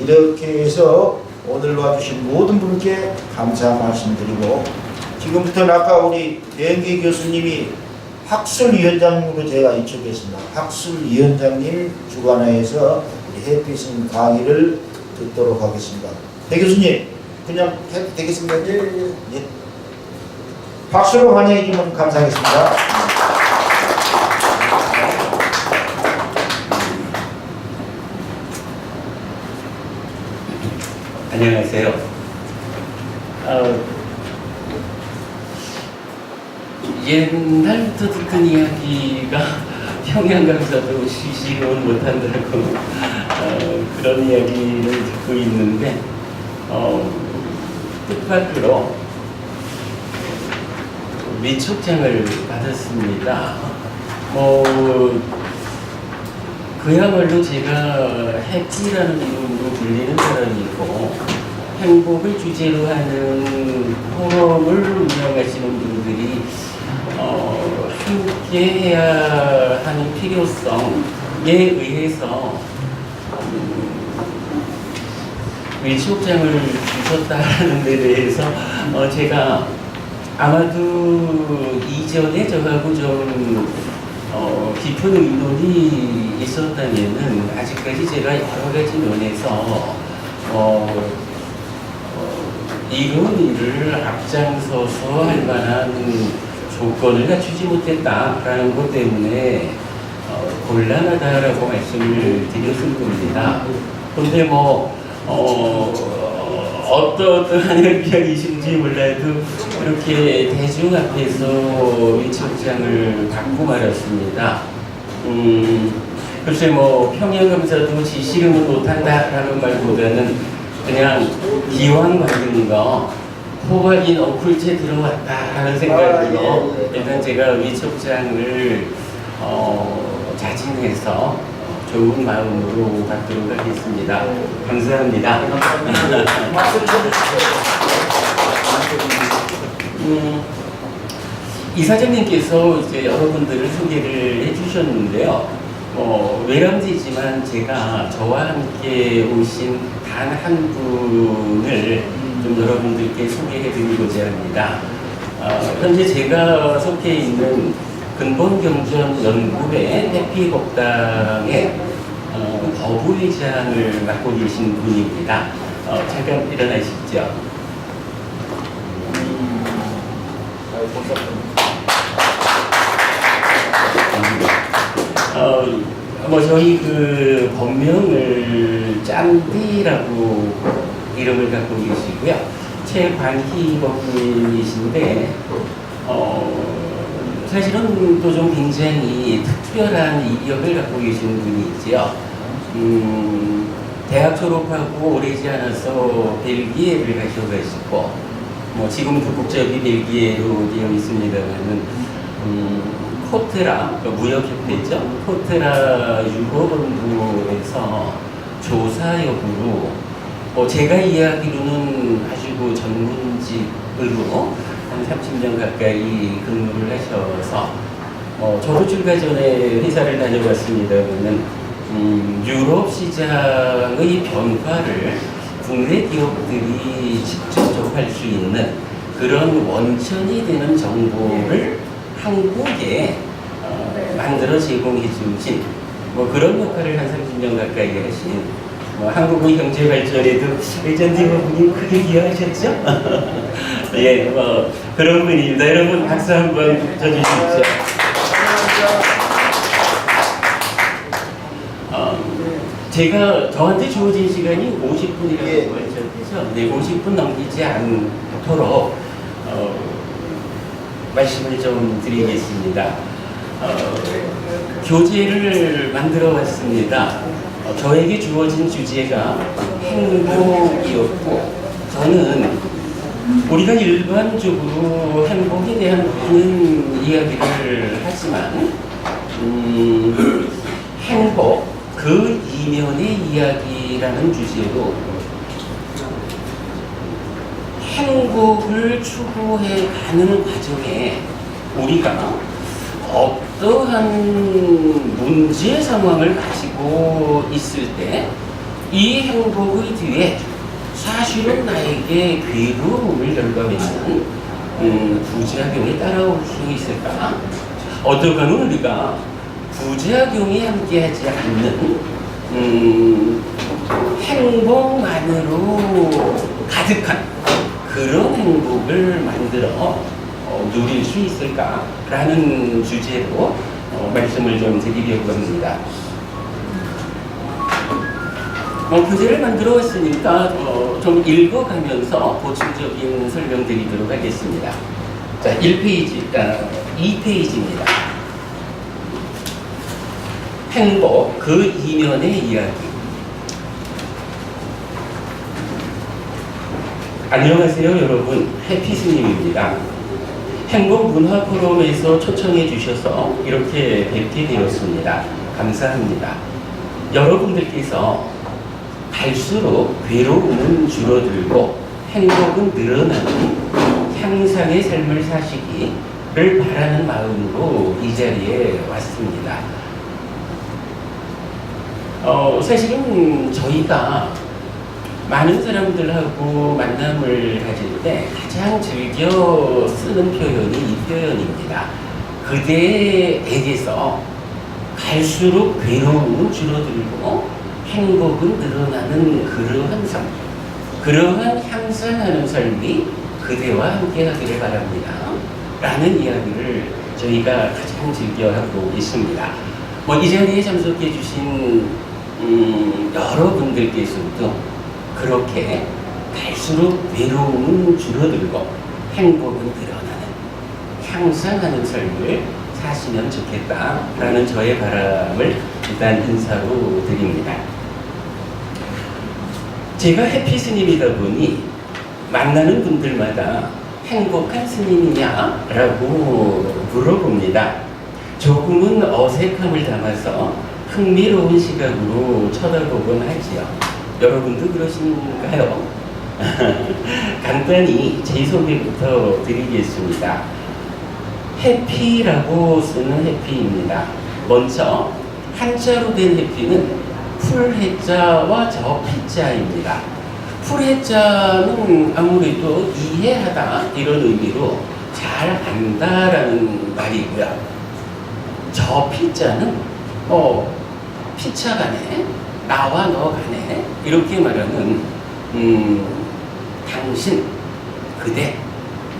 이렇게 해서 오늘 와주신 모든 분께 감사 말씀드리고, 지금부터는 아까 우리 배영기 교수님이 학술위원장으로 제가 인척했습니다. 학술위원장님 주관하에서 햇빛은 강의를 듣도록 하겠습니다. 배 교수님, 그냥 해도 되겠습니다. 예. 박수로 환영해 주면 감사하겠습니다. 안녕하세요. 옛날부터 듣던 이야기가 평양감사도 쉬쉬는 못한다고 그런 이야기를 듣고 있는데, 뜻밖으로 위촉장을 받았습니다. 그야말로 제가 해피라는 이름으로 불리는 사람이고, 행복을 주제로 하는 포럼을 운영하시는 분들이 함께 해야 하는 필요성에 의해서 위촉장을 주셨다는 데 대해서 제가 아마도 이전에 저하고 좀 깊은 의논이 있었다면은 아직까지 제가 여러 가지 면에서 이런 일을 앞장서서 할 만한 조건을 갖추지 못했다라는 것 때문에 곤란하다라고 말씀을 드렸을 겁니다. 그런데 어떠한 의견이신지 몰라도 이렇게 대중 앞에서 위촉장을 받고 말았습니다. 글쎄 평양감사도 지시름은 못한다라는 말보다는 그냥 기왕 받은 거 호박인 어플채 들어왔다라는 생각으로 일단 제가 위촉장을 자진해서 좋은 마음으로 받도록 하겠습니다. 감사합니다. 이사장님께서 이제 여러분들을 소개를 해주셨는데요. 외람되지만 제가 저와 함께 오신 단 한 분을 좀 여러분들께 소개해드리고자 합니다. 현재 제가 속해 있는 근본경전연구회 해피곡당의 법의장을 맡고 계신 분입니다. 잠깐 일어나시죠. 저희 그 법명을 짬띠라고 이름을 갖고 계시고요. 최관희 법님이신데, 사실은 또 좀 굉장히 특별한 이력을 갖고 계시는 분이지요. 대학 졸업하고 오래지 않아서 벨기에를 가셔가지고, 지금도 국적이 벨기에로 되어 있습니다만은, 코트라, 무역협회죠. 코트라 유럽본부에서 조사역으로, 제가 이해하기로는 아주 전문직으로 한 30년 가까이 근무를 하셔서, 저도 출가 전에 회사를 다녀봤습니다만은, 유럽 시장의 변화를 국내 기업들이 직접 접할 수 있는 그런 원천이 되는 정보를 한국에 만들어 제공해 주신 그런 역할을 한 30년 가까이 하신 한국의 경제 발전에도 의전대표분이 크게 기여하셨죠? 예, 그런 분입니다. 여러분 박수 한번 쳐주십시오. 제가 저한테 주어진 시간이 50분이라고 하셨죠? 네, 50분 넘기지 않도록 말씀을 좀 드리겠습니다. 교재를 만들어 왔습니다. 저에게 주어진 주제가 행복이었고, 저는 우리가 일반적으로 행복에 대한 많은 이야기를 하지만 행복, 그 이면의 이야기라는 주제로 행복을 추구해 가는 과정에 우리가 어떠한 문제 상황을 가지고 있을 때 이 행복의 뒤에 사실은 나에게 괴로움을 열감했는 부작용이 따라올 수 있을까? 어떠한 우리가 부작용이 함께하지 않는 행복만으로 가득한 그런 행복을 만들어 누릴 수 있을까라는 주제로 말씀을 좀 드리려고 합니다. 교재를 만들어 왔으니까 좀 읽어가면서 보충적인 설명 드리도록 하겠습니다. 자, 1페이지, 2페이지입니다. 행복, 그 이면의 이야기. 안녕하세요 여러분, 해피스님입니다. 행복문화 포럼에서 초청해 주셔서 이렇게 뵙게 되었습니다. 감사합니다. 여러분들께서 갈수록 괴로움은 줄어들고 행복은 늘어나는 향상의 삶을 사시기를 바라는 마음으로 이 자리에 왔습니다. 사실은 저희가 많은 사람들하고 만남을 가질 때 가장 즐겨 쓰는 표현이 이 표현입니다. 그대에게서 갈수록 괴로움은 줄어들고 행복은 늘어나는 그러한 삶, 그러한 향상하는 삶이 그대와 함께 하기를 바랍니다 라는 이야기를 저희가 가장 즐겨하고 있습니다. 이 자리에 참석해 주신 여러분들께서도 그렇게 갈수록 외로움은 줄어들고 행복은 늘어나는 향상하는 삶을 사시면 좋겠다라는 저의 바람을 일단 인사로 드립니다. 제가 해피 스님이다 보니 만나는 분들마다 행복한 스님이냐? 라고 물어봅니다. 조금은 어색함을 담아서 흥미로운 시각으로 쳐다보곤 하지요. 여러분도 그러신가요? 간단히 제 소개부터 드리겠습니다. 해피라고 쓰는 해피입니다. 먼저 한자로 된 해피는 풀해자와 저피자입니다. 풀해자는 아무래도 이해하다 이런 의미로 잘 안다라는 말이고요. 저피자는 피차 간에 나와 너 간에 이렇게 말하는 당신, 그대,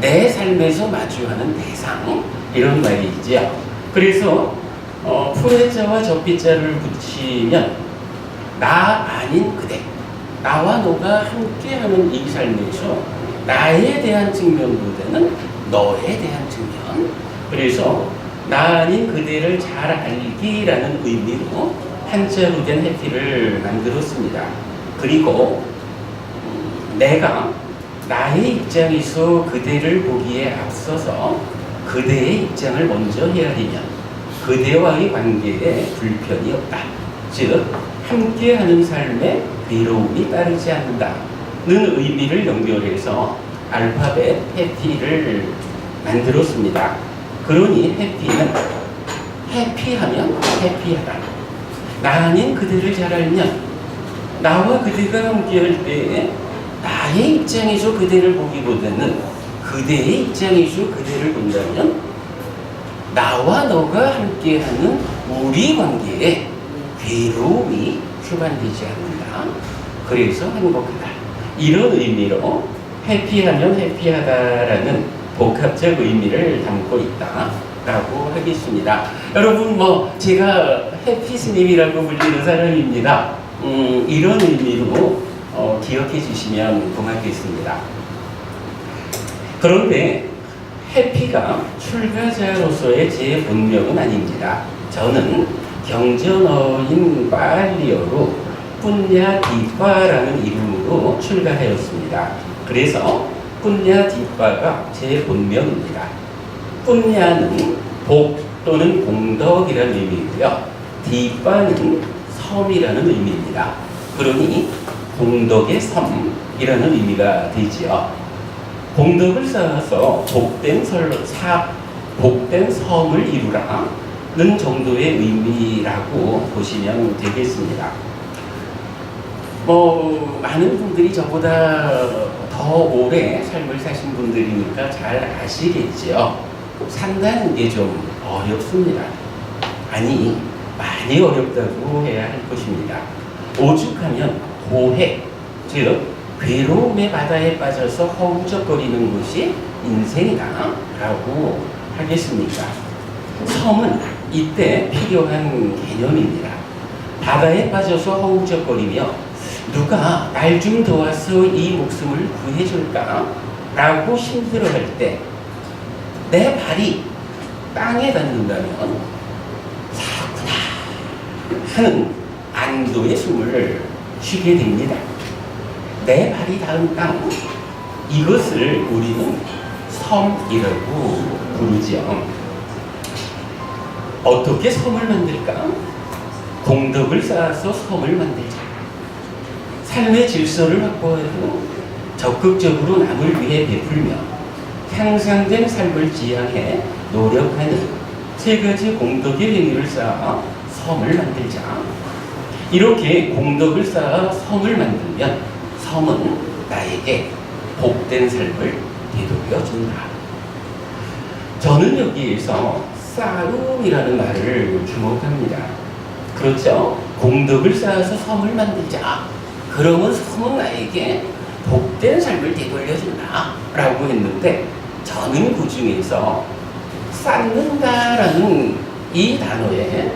내 삶에서 마주하는 대상 이런 말이죠. 그래서 풀해자와 저피자를 붙이면 나 아닌 그대, 나와 너가 함께하는 이 삶에서 나에 대한 측면보다는 너에 대한 측면, 그래서 나 아닌 그대를 잘 알기라는 의미로 한자로 된 해피를 만들었습니다. 그리고 내가 나의 입장에서 그대를 보기에 앞서서 그대의 입장을 먼저 헤아리면 그대와의 관계에 불편이 없다. 즉 함께하는 삶에 괴로움이 따르지 않는다는 의미를 연결해서 알파벳 해피를 만들었습니다. 그러니 해피는 해피하면 해피하다. 나 아닌 그대를 잘 알면 나와 그대가 함께할 때 나의 입장에서 그대를 보기보다는 그대의 입장에서 그대를 본다면 나와 너가 함께하는 우리 관계에 괴로움이 휴반되지 않는다. 그래서 행복하다. 이런 의미로 해피하면 해피하다라는 복합적 의미를 담고 있다라고 하겠습니다. 여러분 제가 해피스님이라고 불리는 사람입니다. 이런 의미로 기억해 주시면 고맙겠습니다. 그런데 해피가 출가자로서의 제 본명은 아닙니다. 저는 경전어인 빨리어로 뿜냐디빠라는 이름으로 출가하였습니다. 그래서 뿜냐디빠가 제 본명입니다. 뿜냐는 복 또는 공덕이라는 의미이고요. 디빠는 섬이라는 의미입니다. 그러니 공덕의 섬이라는 의미가 되지요. 공덕을 쌓아서 복된 섬을 이루라는 정도의 의미라고 보시면 되겠습니다. 많은 분들이 저보다 더 오래 삶을 사신 분들이니까 잘 아시겠죠. 산다는 게 좀 어렵습니다. 아니, 많이 어렵다고 해야 할 것입니다. 오죽하면 고해, 즉 괴로움의 바다에 빠져서 허우적거리는 것이 인생이다 라고 하겠습니까? 섬은 이때 필요한 개념입니다. 바다에 빠져서 허우적거리며 누가 날 좀 도와서 이 목숨을 구해줄까? 라고 힘들어할 때 내 발이 땅에 닿는다면 살았구나 하는 안도의 숨을 쉬게 됩니다. 내 발이 닿은 땅, 이것을 우리는 섬이라고 부르죠. 어떻게 섬을 만들까? 공덕을 쌓아서 섬을 만들자. 삶의 질서를 확보하고 적극적으로 남을 위해 베풀며 향상된 삶을 지향해 노력하는 세 가지 공덕의 행위를 쌓아 섬을 만들자. 이렇게 공덕을 쌓아 섬을 만들면 섬은 나에게 복된 삶을 되돌려준다. 저는 여기에서 쌓음이라는 말을 주목합니다. 그렇죠? 공덕을 쌓아서 섬을 만들자. 그러면 섬은 나에게 복된 삶을 되돌려준다 라고 했는데, 저는 그 중에서 쌓는다라는 이 단어에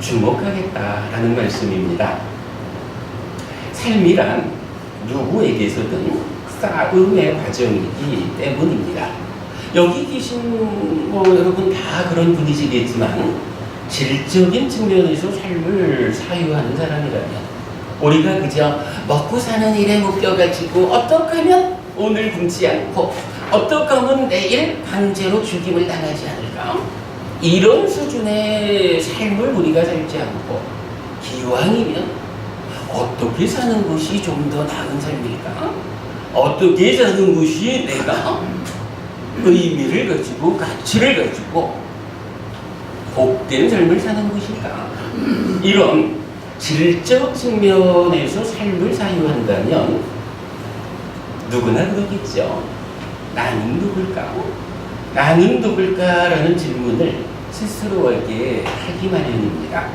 주목하겠다라는 말씀입니다. 삶이란 누구에게서든 쌓음의 과정이기 때문입니다. 여기 계신 여러분 다 그런 분이시겠지만, 질적인 측면에서 삶을 사유하는 사람이라면 우리가 그저 먹고 사는 일에 묶여가지고 어떻게 하면 오늘 굶지 않고 어떻게 하면 내일 강제로 죽임을 당하지 않을까? 이런 수준의 삶을 우리가 살지 않고 기왕이면 어떻게 사는 것이 좀 더 나은 삶일까? 어떻게 사는 것이 내가 의미를 가지고 가치를 가지고 복된 삶을 사는 것일까? 이런 질적 측면에서 삶을 사유한다면 누구나 그러겠죠. 나는 누굴까? 나는 누굴까? 라는 질문을 스스로에게 하기 마련입니다.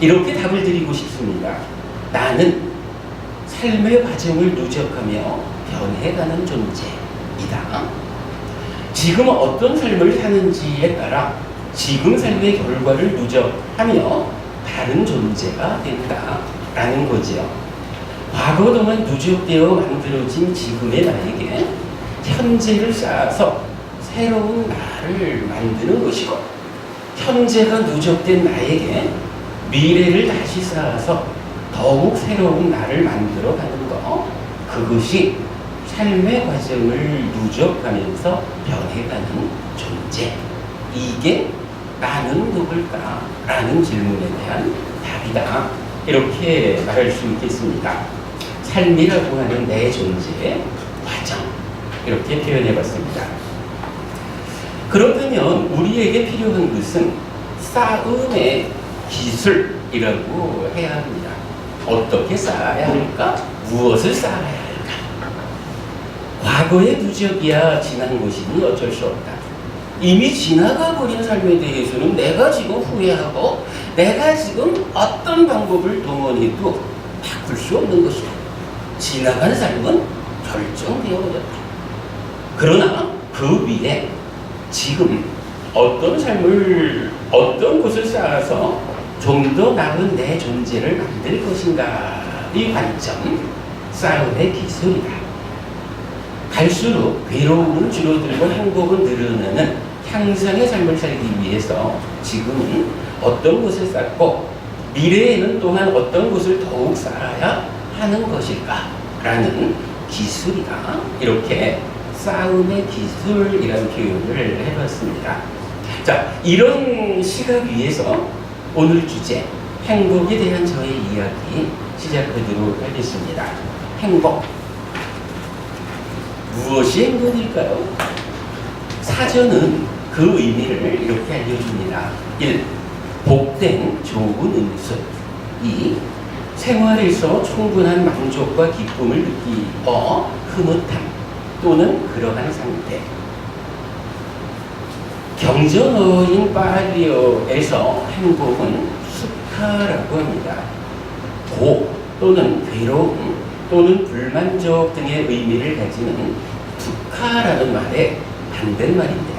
이렇게 답을 드리고 싶습니다. 나는 삶의 과정을 누적하며 변해가는 존재이다. 지금 어떤 삶을 사는지에 따라 지금 삶의 결과를 누적하며 다른 존재가 된다라는 거지요. 과거 동안 누적되어 만들어진 지금의 나에게 현재를 쌓아서 새로운 나를 만드는 것이고, 현재가 누적된 나에게 미래를 다시 쌓아서 더욱 새로운 나를 만들어가는 것, 그것이 삶의 과정을 누적하면서 변해가는 존재. 이게 나는 누굴까? 라는 질문에 대한 답이다. 이렇게 말할 수 있겠습니다. 삶이라고 하는 내 존재의 과정. 이렇게 표현해 봤습니다. 그렇다면 우리에게 필요한 것은 쌓음의 기술이라고 해야 합니다. 어떻게 쌓아야 할까? 무엇을 쌓아야 할까? 과거의 누적이야 지난 것이니 어쩔 수 없다. 이미 지나가 버린 삶에 대해서는 내가 지금 후회하고 내가 지금 어떤 방법을 동원해도 바꿀 수 없는 것이다. 지나간 삶은 결정되어 버렸다. 그러나 그 위에 지금 어떤 삶을, 어떤 것을 쌓아서 좀 더 나은 내 존재를 만들 것인가, 이 관점, 싸움의 기술이다. 갈수록 괴로움은 줄어들고 행복은 늘어나는 향상의 삶을 살기 위해서 지금은 어떤 것을 쌓고 미래에는 또한 어떤 것을 더욱 쌓아야 하는 것일까 라는 기술이다. 이렇게 싸움의 기술이라는 표현을 해봤습니다. 자, 이런 시각 위에서 오늘 주제 행복에 대한 저의 이야기 시작하도록 하겠습니다. 행복. 무엇이 행복일까요? 사전은 그 의미를 이렇게 알려줍니다. 1. 복된 좋은 운수. 2. 생활에서 충분한 만족과 기쁨을 느끼어 흐뭇함 또는 그러한 상태. 경전어인 파리어에서 행복은 수카라고 합니다. 고 또는 괴로움 또는 불만족 등의 의미를 가지는 두카라는 말의 반대말입니다.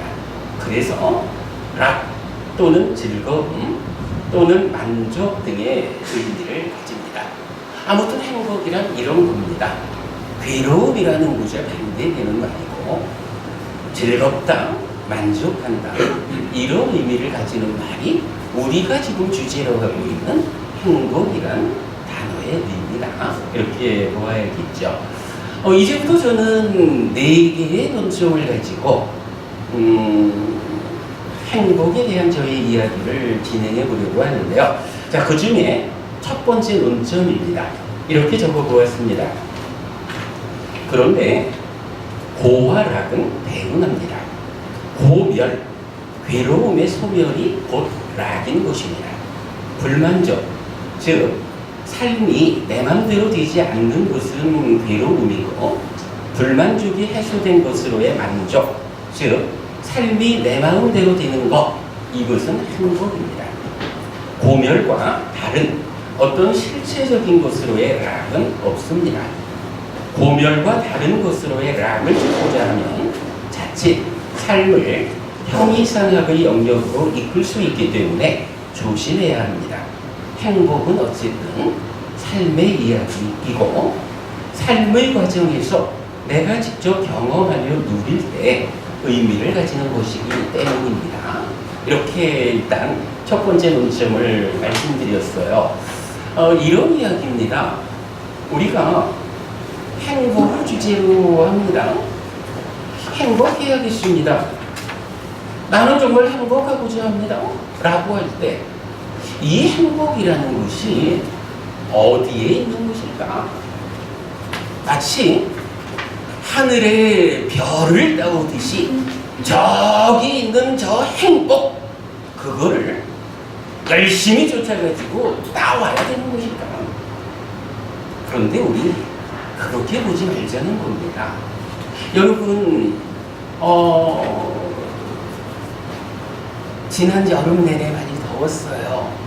그래서 락 또는 즐거움 또는 만족 등의 의미를 가집니다. 아무튼 행복이란 이런 겁니다. 괴로움이라는 것에 반대되는 말이고 즐겁다, 만족한다 이런 의미를 가지는 말이 우리가 지금 주제로 하고 있는 행복이란 단어의 의미다. 이렇게 보아야겠죠. 이제부터 저는 4개의 논점을 가지고 행복에 대한 저의 이야기를 진행해 보려고 하는데요. 자, 그 중에 첫 번째 논점입니다. 이렇게 적어 보았습니다. 그런데 고와 락은 배운합니다. 고멸, 괴로움의 소멸이 곧 락인 것입니다. 불만족, 즉 삶이 내 맘대로 되지 않는 것은 괴로움이고 불만족이 해소된 것으로의 만족, 즉 삶이 내 마음대로 되는 것, 이것은 행복입니다. 고멸과 다른 어떤 실체적인 것으로의 락은 없습니다. 고멸과 다른 것으로의 락을 찾고자 하면 자칫 삶을 형이상학의 영역으로 이끌 수 있기 때문에 조심해야 합니다. 행복은 어쨌든 삶의 이야기이고 삶의 과정에서 내가 직접 경험하며 누릴 때 의미를 가지는 것이기 때문입니다. 이렇게 일단 첫 번째 논점을 말씀드렸어요. 이런 이야기입니다. 우리가 행복을 주제로 합니다. 행복해야겠습니다. 나는 정말 행복하고자 합니다. 라고 할 때 이 행복이라는 것이 어디에 있는 것일까? 마치 하늘에 별을 따오듯이 저기 있는 저 행복, 그거를 열심히 쫓아가지고 따와야 되는 것일까? 그런데 우리 그렇게 보지 말자는 겁니다. 여러분, 지난 여름 내내 많이 더웠어요.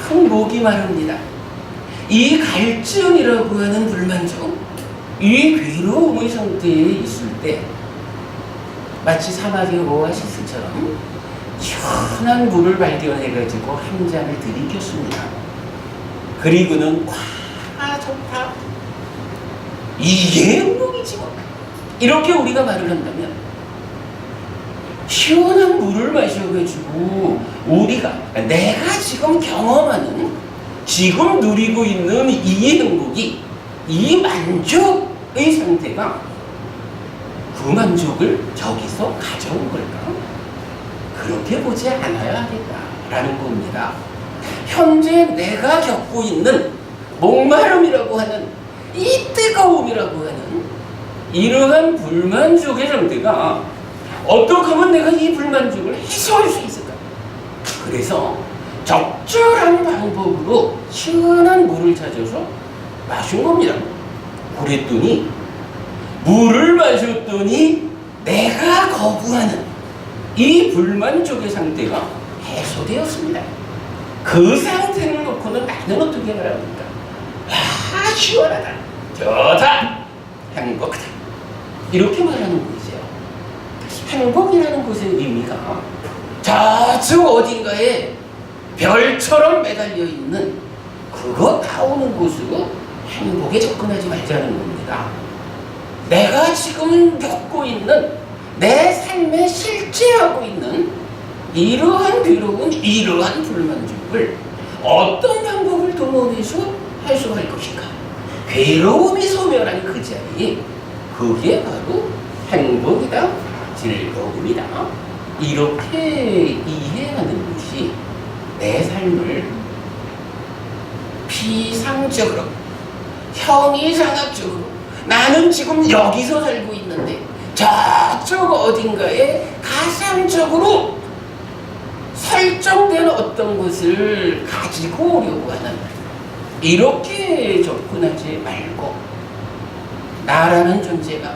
목이 마릅니다. 이 갈증이라고 하는 불만족, 이 괴로움의 상태에 있을 때 마치 사막의 오아시스처럼 시원한 물을 발견해가지고 한 잔을 들이켰습니다. 그리고는 와 좋다, 이게 행복이지 뭐, 이렇게 우리가 말을 한다면 시원한 물을 마셔가지고 우리가 내가 지금 경험하는 지금 누리고 있는 이 행복이 이 만족의 상태가 그 만족을 저기서 가져온 걸까? 그렇게 보지 않아야 하겠다라는 겁니다. 현재 내가 겪고 있는 목마름이라고 하는 이 뜨거움이라고 하는 이러한 불만족의 상태가 어떻게 하면 내가 이 불만족을 해소할 수 있을까? 그래서 적절한 방법으로 시원한 물을 찾아서 마신 겁니다. 그랬더니 물을 마셨더니 내가 거부하는 이 불만족의 상태가 해소되었습니다. 그 상태를 놓고는 나는 어떻게 말합니까? 아, 시원하다, 좋다, 행복하다, 이렇게 말하는 거죠. 행복이라는 것의 의미가 저쪽 어딘가에 별처럼 매달려 있는 그거 나오는 곳으로 행복에 접근하지 말자는 겁니다. 내가 지금 겪고 있는 내 삶에 실제하고 있는 이러한 괴로운, 이러한 불만족을 어떤 방법을 동원해서 해소할 것인가? 괴로움이 소멸한 그 자리, 그게 바로 행복이다, 즐거움이다. 이렇게 이해하는 것이 내 삶을 비상적으로, 형이상학적으로 나는 지금 여기서 살고 있는데 저쪽 어딘가에 가상적으로 설정된 어떤 것을 가지고 오려고 하는 이렇게 접근하지 말고 나라는 존재가,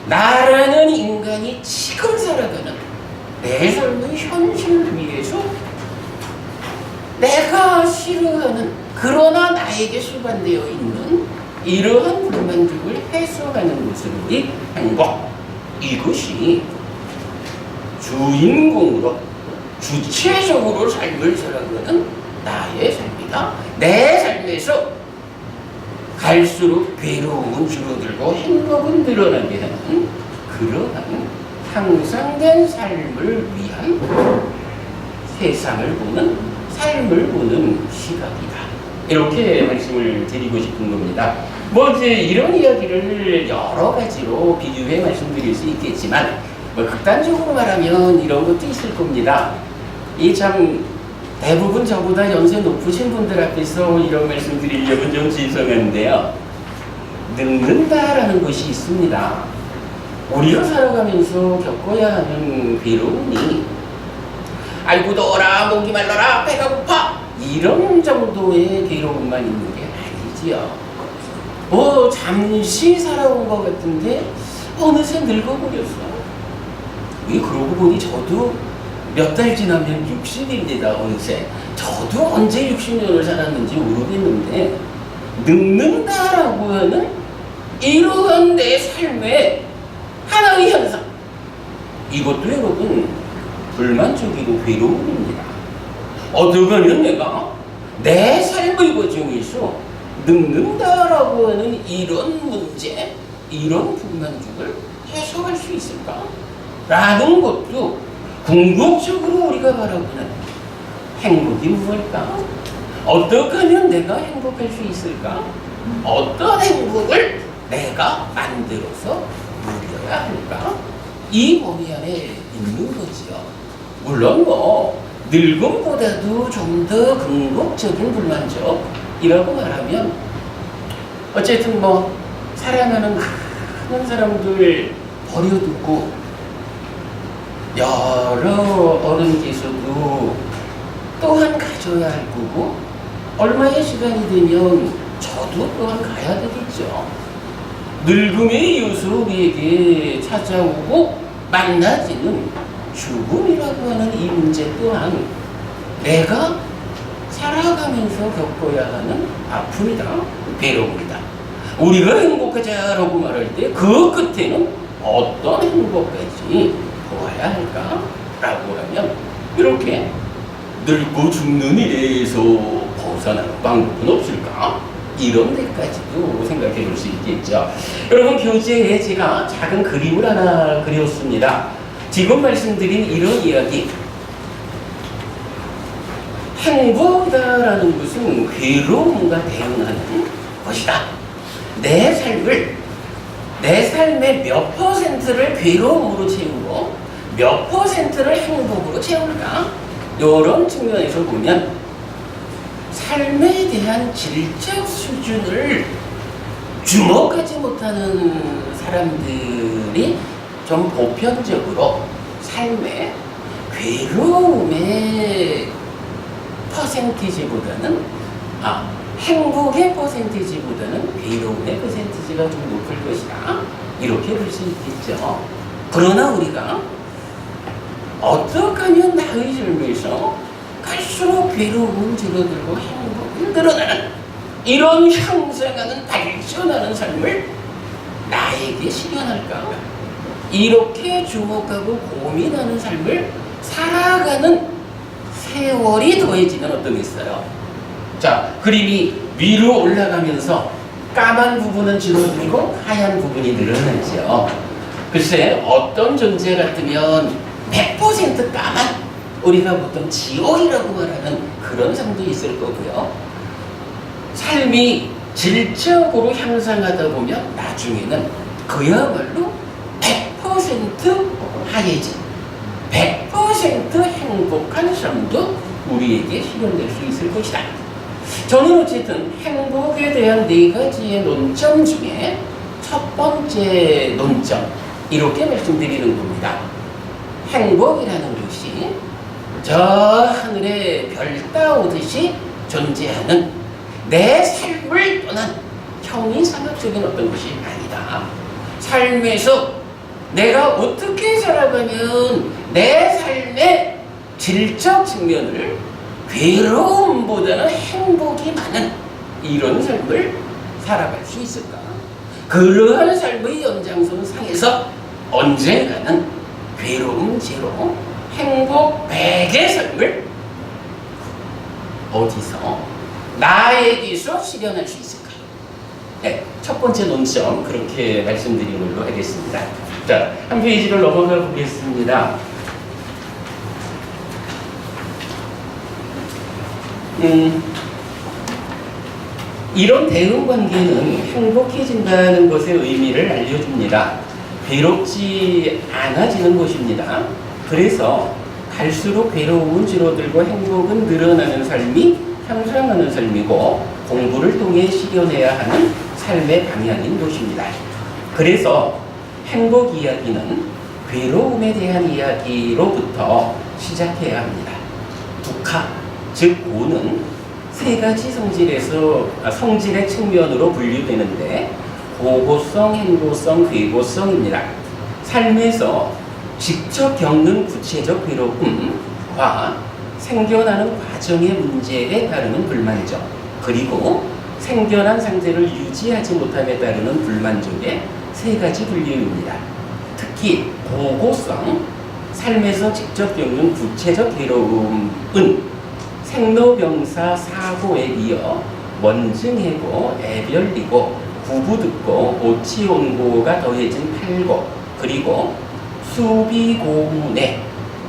나라는 인간이 지금 살아가는 내 삶의 현실을 위해서 내가 싫어하는, 그러나 나에게 수반되어 있는 이러한 불만족을 해소하는 것으로의 행복, 이것이 주인공으로 주체적으로 삶을 살아가는 나의 삶이다. 내 삶에서 갈수록 괴로움은 줄어들고 행복은 늘어나게 하는 그러한 향상된 삶을 위한 세상을 보는, 삶을 보는 시각이다. 이렇게 말씀을 드리고 싶은 겁니다. 뭐 이제 이런 이야기를 여러 가지로 비유해 말씀드릴 수 있겠지만, 뭐 극단적으로 말하면 이런 것도 있을 겁니다. 이 참 대부분 저보다 연세 높으신 분들 앞에서 이런 말씀 드리려면 좀 죄송한데요. 늙는다라는 것이 있습니다. 우리가 살아가면서 겪어야 하는 괴로움이 아이고 더워라, 목이 말라라, 배가 고파, 이런 정도의 괴로움만 있는 게 아니지요. 뭐 잠시 살아온 것 같은데 어느새 늙어버렸어. 왜 그러고 보니 저도 몇 달 지나면 60입니다. 어느새. 저도 언제 60년을 살았는지 모르겠는데, 늙는다라고 하는 이러한 내 삶의 하나의 현상, 이것도 여러분 불만족이고 괴로움입니다. 어떡하면 내가 내 삶의 과정에서 늙는다라고 하는 이런 문제, 이런 불만족을 해소할 수 있을까? 라는 것도 궁극적으로 우리가 바라보는 행복이 무엇일까? 어떻게 하면 내가 행복할 수 있을까? 어떤 행복을 내가 만들어서 누려야 할까? 이 범위 안에 있는 거지요. 물론 뭐 늙음보다도 좀 더 궁극적인 불만족이라고 말하면, 어쨌든 뭐 사랑하는 많은 사람들 버려두고 여러 어른께서도 또한 가져야 할 거고, 얼마의 시간이 되면 저도 또한 가야 되겠죠. 늙음의 이유서 우리에게 찾아오고 만나지는 죽음이라고 하는 이 문제 또한 내가 살아가면서 겪어야 하는 아픔이다, 괴로움이다. 우리가 행복하자라고 말할 때 그 끝에는 어떤 행복까지 보아야 할까? 라고 하면 이렇게 늙고 죽는 일에서 벗어나는 방법은 없을까? 이런 데까지도 생각해 볼 수 있겠죠. 여러분, 교재에 제가 작은 그림을 하나 그렸습니다. 지금 말씀드린 이런 이야기, 행복이다라는 것은 괴로움과 대응하는 것이다. 내 삶의 몇 퍼센트를 괴로움으로 채우고 몇 퍼센트를 행복으로 채울까? 이런 측면에서 보면 삶에 대한 질적 수준을 주목하지 못하는 사람들이 좀 보편적으로 삶의 괴로움의 퍼센티지보다는 행복의 퍼센티지보다는 괴로움의 퍼센티지가 좀 높을 것이다, 이렇게 볼 수 있겠죠. 그러나 우리가 어떻게 하면 나의 삶에서 갈수록 괴로움은 줄어들고 행복은 늘어나는 이런 향상하는 발전하는 삶을 나에게 실현할까? 이렇게 주목하고 고민하는 삶을 살아가는 세월이 더해지면 어떠겠어요? 자, 그림이 위로 올라가면서 까만 부분은 줄어들고 하얀 부분이 늘어나죠. 글쎄, 어떤 존재 같으면 100% 까만, 우리가 보통 지옥이라고 말하는 그런 삶도 있을 거고요. 삶이 질적으로 향상하다 보면 나중에는 그야말로 100% 하얘진 100% 행복한 삶도 우리에게 실현될 수 있을 것이다. 저는 어쨌든 행복에 대한 4가지의 논점 중에 첫 번째 논점, 이렇게 말씀드리는 겁니다. 행복이라는 것이 저 하늘에 별 따오듯이 존재하는 내 삶을 떠난 형이상학적인 어떤 것이 아니다. 삶에서 내가 어떻게 살아가면 내 삶의 질적 측면을 괴로움보다는 행복이 많은 이런 삶을 살아갈 수 있을까? 그러한 삶의 연장선 상에서 언젠가는 괴로움 제로, 행복 100의 삶을 어디서 나에게서 실현할 수 있을까? 네, 첫 번째 논점 그렇게 말씀드린 걸로 하겠습니다. 자, 한 페이지를 넘어가 보겠습니다. 이런 대응 관계는 행복해진다는 것의 의미를 알려줍니다. 괴롭지 않아지는 것입니다. 그래서 갈수록 괴로움은 줄어들고 행복은 늘어나는 삶이 향상하는 삶이고 공부를 통해 실현해야 하는 삶의 방향인 것입니다. 그래서 행복 이야기는 괴로움에 대한 이야기로부터 시작해야 합니다. 국화, 즉 고는 세 가지 성질의 측면으로 분류되는데 고고성, 행고성, 괴고성입니다. 삶에서 직접 겪는 구체적 괴로움과 생겨나는 과정의 문제에 따르는 불만족, 그리고 생겨난 상태를 유지하지 못함에 따르는 불만족의 세 가지 분류입니다. 특히 고고성, 삶에서 직접 겪는 구체적 괴로움은 생로병사 사고에 이어 원증해고, 애별리고, 구부듣고, 오치온고가 더해진 팔고, 그리고 수비고문의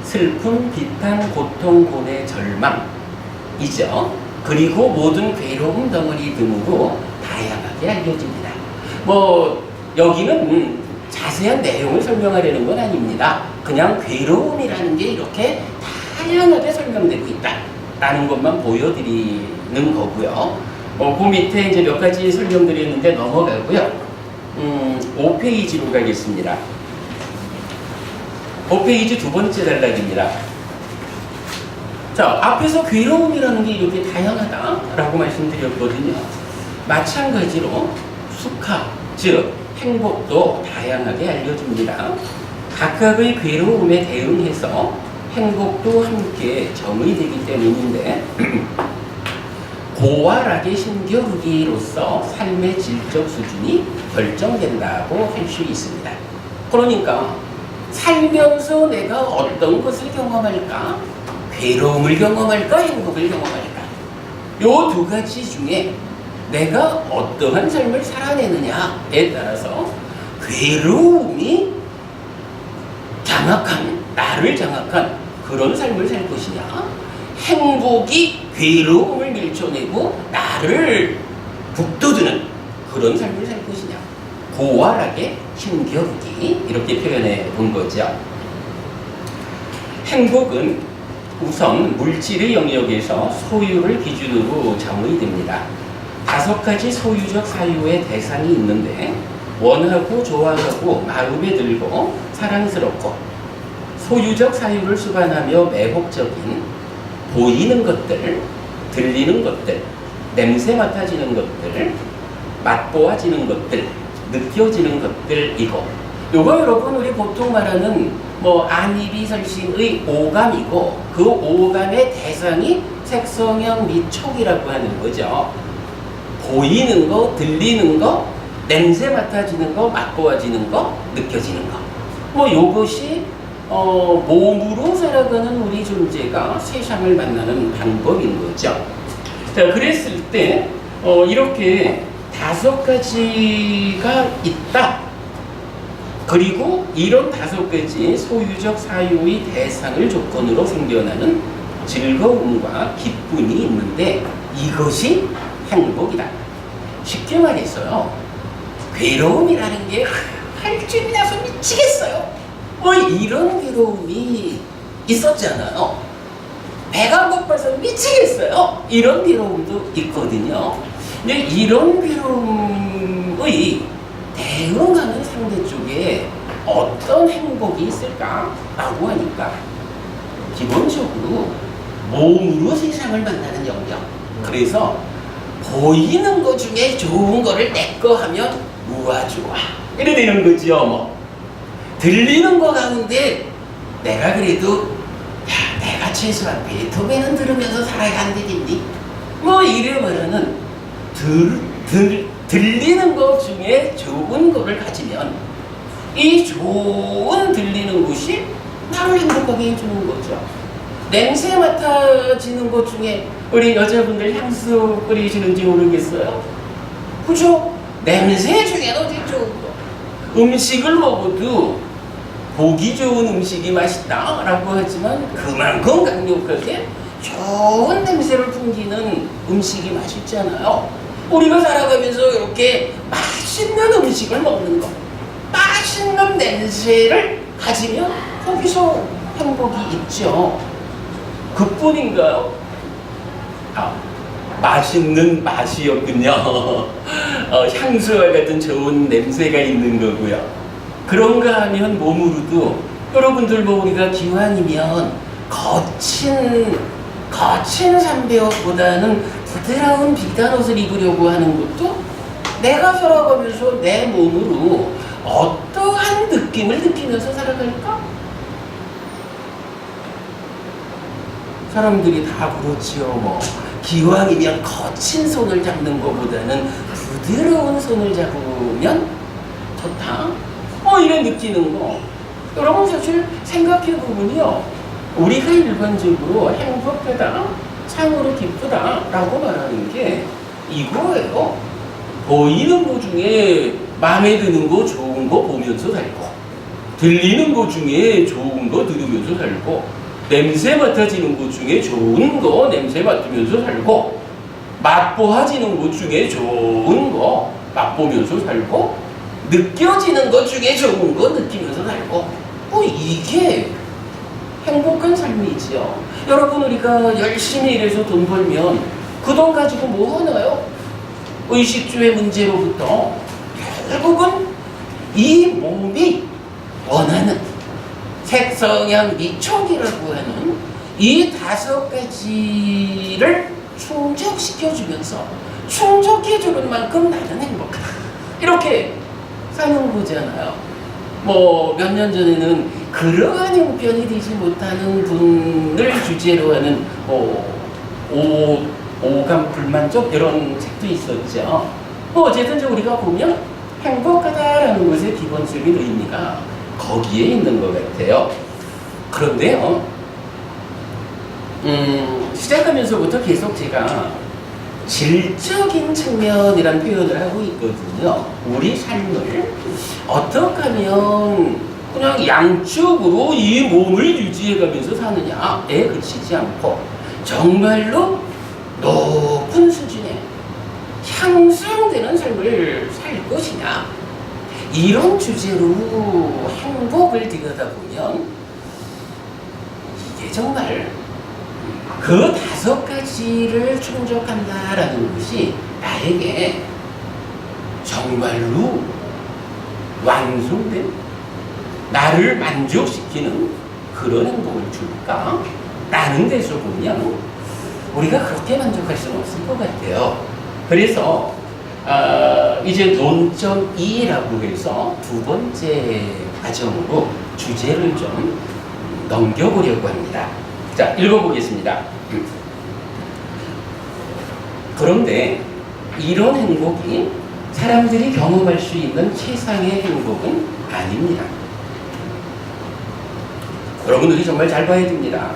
슬픔, 비탄, 고통, 고뇌, 절망이죠. 그리고 모든 괴로움 덩어리 등으로 다양하게 알려집니다. 여기는 자세한 내용을 설명하려는 건 아닙니다. 그냥 괴로움이라는 게 이렇게 다양하게 설명되고 있다라는 것만 보여드리는 거고요. 그 밑에 이제 몇 가지 설명드렸는데 넘어가고요. 5페이지로 가겠습니다. 5페이지 두 번째 단락입니다. 자, 앞에서 괴로움이라는 게 이렇게 다양하다라고 말씀드렸거든요. 마찬가지로 수카, 즉 행복도 다양하게 알려줍니다. 각각의 괴로움에 대응해서 행복도 함께 정의되기 때문인데 고활하게 힘겨루기로서 삶의 질적 수준이 결정된다고 할 수 있습니다. 그러니까 살면서 내가 어떤 것을 경험할까? 괴로움을 경험할까? 행복을 경험할까? 요 두 가지 중에 내가 어떠한 삶을 살아내느냐에 따라서 괴로움이 나를 장악한 그런 삶을 살 것이냐, 행복이 괴로움을 밀쳐내고 나를 북돋우는 그런 삶을 살 것이냐, 고활하게 힘겨루기, 이렇게 표현해 본 거죠. 행복은 우선 물질의 영역에서 소유를 기준으로 정의됩니다. 5가지 소유적 사유의 대상이 있는데 원하고 좋아하고 마음에 들고 사랑스럽고 소유적 사유를 수반하며 매혹적인 보이는 것들, 들리는 것들, 냄새 맡아지는 것들, 맛보아지는 것들, 느껴지는 것들이고, 요거 여러분 우리 보통 말하는 안이비설신의 오감이고, 그 오감의 대상이 색성형 및 촉이라고 하는 거죠. 보이는 거, 들리는 거, 냄새 맡아지는 거, 맛보아지는 거, 느껴지는 거. 요것이 몸으로 살아가는 우리 존재가 세상을 만나는 방법인 거죠. 자, 그랬을 때 이렇게 5가지가 있다. 그리고 이런 5가지 소유적 사유의 대상을 조건으로 생겨나는 즐거움과 기쁨이 있는데 이것이 행복이다. 쉽게 말해서요, 괴로움이라는 게 할 줄이 나서 미치겠어요. 이런 괴로움이 있었잖아요. 배가 고파서 미치겠어요. 이런 괴로움도 있거든요. 근데 이런 괴로움의 대응하는 상대 쪽에 어떤 행복이 있을까라고 하니까 기본적으로 몸으로 세상을 만나는 영역, 그래서 보이는 것 중에 좋은 거를 내 거 하면 우와 좋아 이래 되는 거지요. 뭐 들리는 거 가운데 내가 그래도 야 내가 최소한 베토벤은 들으면서 살아야 안 되겠니? 뭐 이래 말하는 들리는 것 중에 좋은 거를 가지면 이 좋은 들리는 것이 나를 행복하게 해주는 거죠. 냄새 맡아지는 것 중에 우리 여자분들 향수 뿌리시는지 모르겠어요. 그죠? 냄새 중에는 어디 좋은 거. 음식을 먹어도 보기 좋은 음식이 맛있다라고 하지만 그만큼 강력하게 좋은 냄새를 풍기는 음식이 맛있잖아요. 우리가 살아가면서 이렇게 맛있는 음식을 먹는 거, 맛있는 냄새를 가지면 거기서 행복이 있죠. 그뿐인가요? 맛있는 맛이었군요. 향수와 같은 좋은 냄새가 있는 거고요. 그런가 하면 몸으로도 여러분들 뭐 우리가 기왕이면 거친 삼배옷보다는 부드러운 비단옷을 입으려고 하는 것도 내가 살아가면서 내 몸으로 어떠한 느낌을 느끼면서 살아갈까? 사람들이 다 그렇지요. 뭐 기왕이면 거친 손을 잡는 것보다는 부드러운 손을 잡으면 좋다. 이런 느끼는 거. 여러분 사실 생각해 보면요, 우리가 일반적으로 행복하다, 참으로 기쁘다라고 말하는 게 이거예요. 보이는 거 중에 마음에 드는 거 좋은 거 보면서 살고, 들리는 거 중에 좋은 거 들으면서 살고, 냄새 맡아지는 것 중에 좋은 거 냄새 맡으면서 살고, 맛보아지는 것 중에 좋은 거 맛보면서 살고, 느껴지는 것 중에 좋은 거 느끼면서 살고, 이게 행복한 삶이지요. 여러분 우리가 열심히 일해서 돈 벌면 그 돈 가지고 뭐 하나요? 의식주의 문제로부터 결국은 이 몸이 원하는 색성향 미촉이라고 하는 이 5가지를 충족시켜주면서 충족해주는 만큼 나는 행복하다. 이렇게 사는 거잖아요. 뭐 몇 년 전에는 그러한 형편이 되지 못하는 분을 주제로 하는 오감 불만족 이런 책도 있었죠. 어쨌든 우리가 보면 행복하다라는 것의 기본적인 의미가 거기에 있는 것 같아요. 그런데요, 시작하면서부터 계속 제가 질적인 측면이라는 표현을 하고 있거든요. 우리 삶을 어떻게 하면 그냥 양쪽으로 이 몸을 유지해가면서 사느냐에 그치지 않고 정말로 높은 수준의 향상되는 삶을 살 것이냐, 이런 주제로 행복을 들여다보면 이게 정말 그 5가지를 충족한다라는 것이 나에게 정말로 완성된, 나를 만족시키는 그런 행복을 줄까? 라는 데서 보면 우리가 그렇게 만족할 수는 없을 것 같아요. 그래서 이제 논점 2라고 해서 2번째 과정으로 주제를 좀 넘겨보려고 합니다. 자, 읽어보겠습니다. 그런데 이런 행복이 사람들이 경험할 수 있는 최상의 행복은 아닙니다. 여러분들이 정말 잘 봐야 됩니다.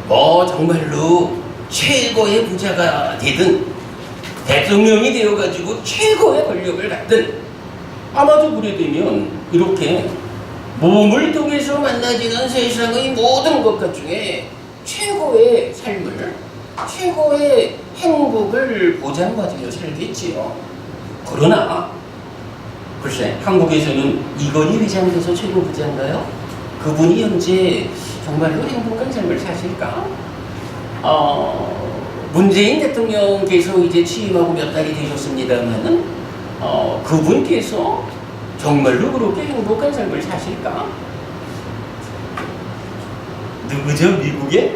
뭐 정말로 최고의 부자가 되든 대통령이 되어가지고 최고의 권력을 갖든 아마도 그래 되면 이렇게 몸을 통해서 만나지는 세상의 모든 것들 중에 최고의 삶을, 최고의 행복을 보장받으며 살겠지요. 그러나 글쎄, 한국에서는 이건희 회장께서 최고 부자인가요? 그분이 현재 정말로 행복한 삶을 사실까? 문재인 대통령께서 이제 취임하고 몇 달이 되셨습니다만은 그분께서 정말로 그렇게 행복한 삶을 사실까? 누구죠? 미국의?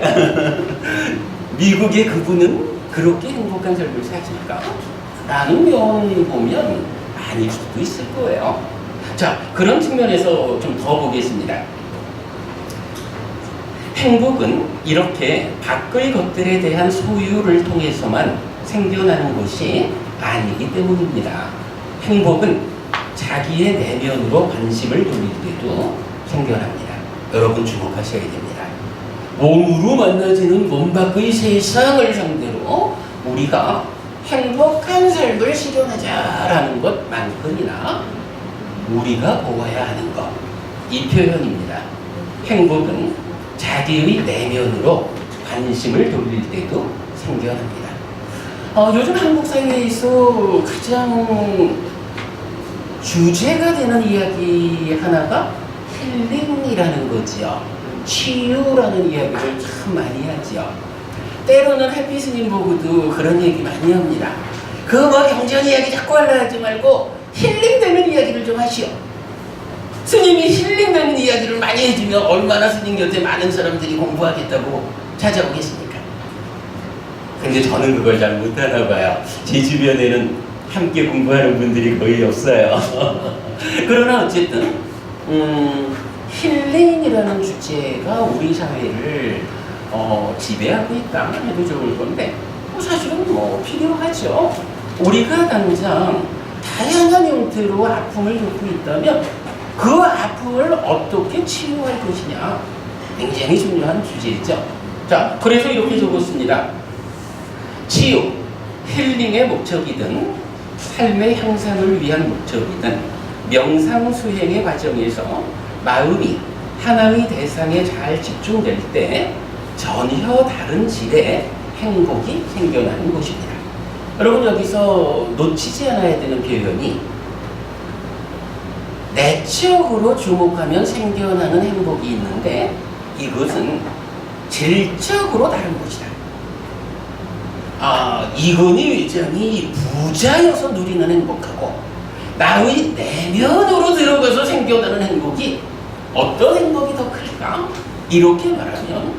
미국의 그분은 그렇게 행복한 삶을 사실까? 라는 면 보면 아닐 수도 있을 거예요. 자, 그런 측면에서 좀 더 보겠습니다. 행복은 이렇게 밖의 것들에 대한 소유를 통해서만 생겨나는 것이 아니기 때문입니다. 행복은 자기의 내면으로 관심을 돌릴 때도 생겨납니다. 여러분 주목하셔야 됩니다. 몸으로 만나지는 몸 밖의 세상을 상대로 우리가 행복한 삶을 실현하자라는 것만큼이나 우리가 보아야 하는 것, 이 표현입니다. 행복은 자기의 내면으로 관심을 돌릴 때도 생겨납니다. 요즘 한국 사회에서 가장 주제가 되는 이야기 하나가 힐링이라는 거지요. 치유라는 이야기를 참 많이 하지요. 때로는 해피 스님 보고도 그런 얘기 많이 합니다. 그 뭐 경전 이야기 자꾸 하려 하지 말고 힐링되는 이야기를 좀 하시오. 스님이 힐링되는 이야기를 많이 해주면 얼마나 스님 곁에 많은 사람들이 공부하겠다고 찾아오겠습니까? 근데 저는 그걸 잘 못하나 봐요. 제 주변에는 함께 공부하는 분들이 거의 없어요. 그러나 어쨌든 힐링이라는 주제가 우리 사회를 지배하고 있다 해도 좋을 건데 사실은 뭐 필요하죠. 우리가 당장 다양한 형태로 아픔을 겪고 있다면 그 아픔을 어떻게 치유할 것이냐 굉장히 중요한 주제죠. 자, 그래서 이렇게 적었습니다. 치유, 힐링의 목적이든 삶의 향상을 위한 목적이든 명상 수행의 과정에서 마음이 하나의 대상에 잘 집중될 때 전혀 다른 질의 행복이 생겨나는 것입니다. 여러분 여기서 놓치지 않아야 되는 표현이 내적으로 주목하면 생겨나는 행복이 있는데 이것은 질적으로 다른 것이다. 이건희 회장이 부자여서 누리는 행복하고 나의 내면으로 들어가서 생겨나는 행복이 어떤 행복이 더 클까? 이렇게 말하면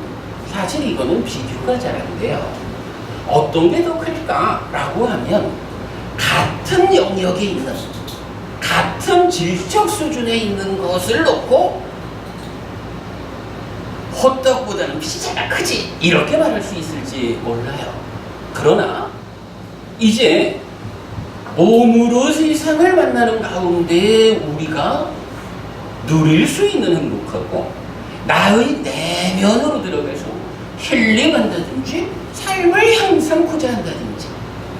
사실 이거는 비교가 잘 안 돼요. 어떤 게 더 클까라고 하면 같은 영역에 있는 같은 질적 수준에 있는 것을 놓고 호떡보다는 피자가 크지 이렇게 말할 수 있을지 몰라요. 그러나 이제 몸으로 세상을 만나는 가운데 우리가 누릴 수 있는 행복하고 나의 내면으로 들어가서 힐링한다든지 삶을 향상하고자 한다든지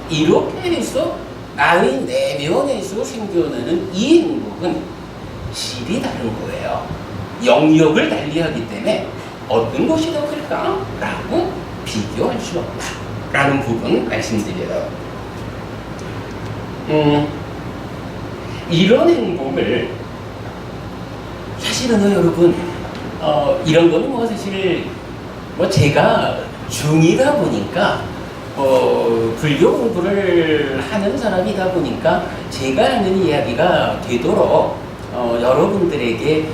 이렇게 해서 나의 내면에서 생겨나는 이 행복은 질이 다른 거예요. 영역을 달리하기 때문에 어떤 것이 더 클까라고 비교할 수 없다라는 부분 말씀드려요. 이런 행복을 사실은 여러분 이런 거는 뭐 사실 뭐 제가 중이다 보니까 불교 공부를 하는 사람이다 보니까 제가 하는 이야기가 되도록 여러분들에게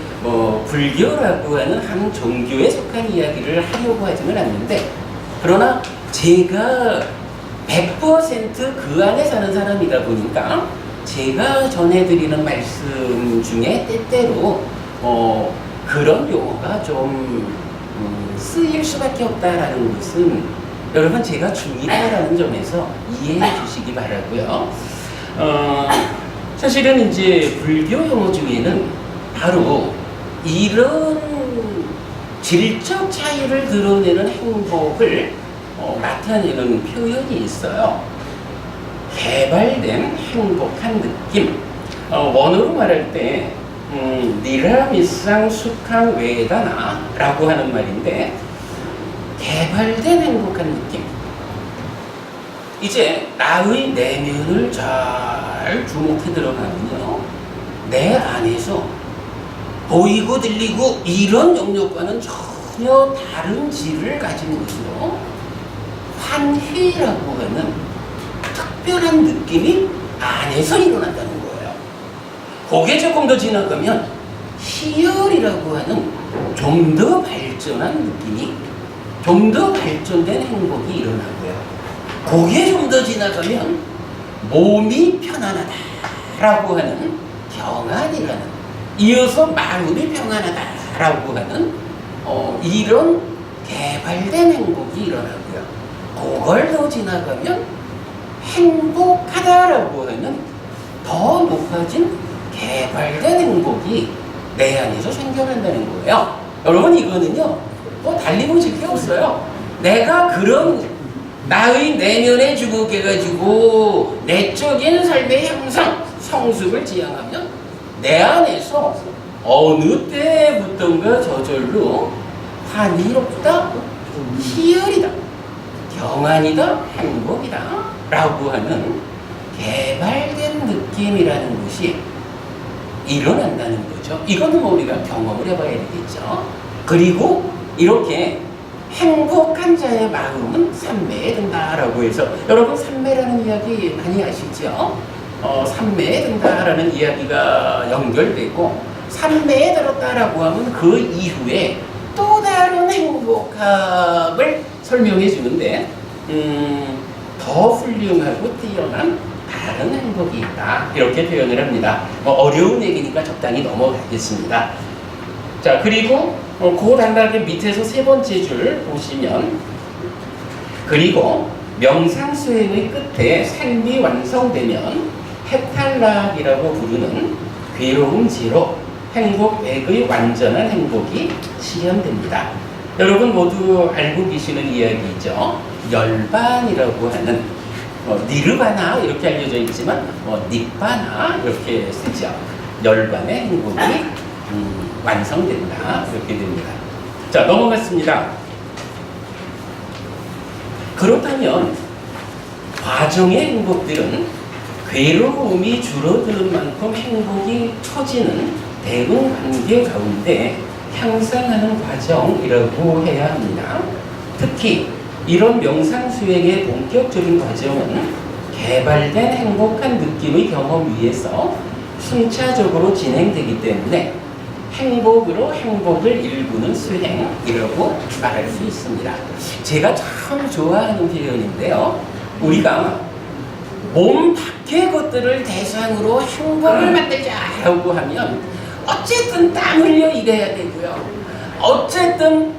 불교라고 하는 한 종교에 속한 이야기를 하려고 하지는 않는데 그러나 제가 100% 그 안에 사는 사람이다 보니까 제가 전해드리는 말씀 중에 때때로 그런 용어가 좀 쓰일 수밖에 없다라는 것은 여러분 제가 중이다라는 점에서 이해해 주시기 바라고요. 사실은 이제 불교 용어 중에는 바로 이런 질적 차이를 드러내는 행복을 나타내는 표현이 있어요. 개발된 행복한 느낌. 원어로 말할 때 니라미상 수칸 웨다나라고 하는 말인데 개발된 행복한 느낌. 이제 나의 내면을 잘 주목해 들어가면요 내 안에서 보이고 들리고 이런 영역과는 전혀 다른 질을 가진 것으로 환희라고 하는 특별한 느낌이 안에서 일어난다는 거예요. 거기에 조금 더 지나가면 희열이라고 하는 좀 더 발전한 느낌이 좀 더 발전된 행복이 일어나고요. 그게 좀 더 지나가면 몸이 편안하다라고 하는 경안이라는, 이어서 마음이 평안하다라고 하는 이런 개발된 행복이 일어나고요. 그걸 더 지나가면 행복하다라고 하는 더 높아진 개발된 행복이 내 안에서 생겨난다는 거예요. 여러분, 이거는요 뭐 달리고 질 게 없어요. 내가 그런 나의 내면에 주목해가지고 내적인 삶의 향상, 성숙을 지향하면 내 안에서 어느 때부턴가 저절로 환희롭다, 희열이다, 경안이다, 행복이다 라고 하는 개발된 느낌이라는 것이 일어난다는 거죠. 이거는 뭐 우리가 경험을 해봐야 되겠죠. 그리고 이렇게 행복한 자의 마음은 삼매에 든다라고 해서, 여러분 삼매라는 이야기 많이 아시죠? 삼매에 든다라는 이야기가 연결되고, 삼매에 들었다라고 하면 그 이후에 또 다른 행복함을 설명해 주는데, 더 훌륭하고 뛰어난 다른 행복이 있다, 이렇게 표현을 합니다. 어려운 얘기니까 적당히 넘어가겠습니다. 자, 그리고 그 단락의 밑에서 세 번째 줄 보시면, 그리고 명상 수행의 끝에 삶이 완성되면 해탈락이라고 부르는 괴로움 제로, 행복 100의 완전한 행복이 실현됩니다. 여러분 모두 알고 계시는 이야기죠. 열반이라고 하는 니르바나 이렇게 알려져 있지만 닉바나 이렇게 쓰죠. 열반의 행복이 완성된다, 이렇게 됩니다. 자, 넘어갔습니다. 그렇다면 과정의 행복들은 괴로움이 줄어드는 만큼 행복이 커지는 대응 관계 가운데 향상하는 과정이라고 해야 합니다. 특히 이런 명상 수행의 본격적인 과정은 개발된 행복한 느낌의 경험 위에서 순차적으로 진행되기 때문에 행복으로 행복을 일구는 수행이라고 말할 수 있습니다. 제가 참 좋아하는 표현인데요. 우리가 몸 밖의 것들을 대상으로 행복을 만들자라고 하면 어쨌든 땀 흘려 일해야 되고요. 어쨌든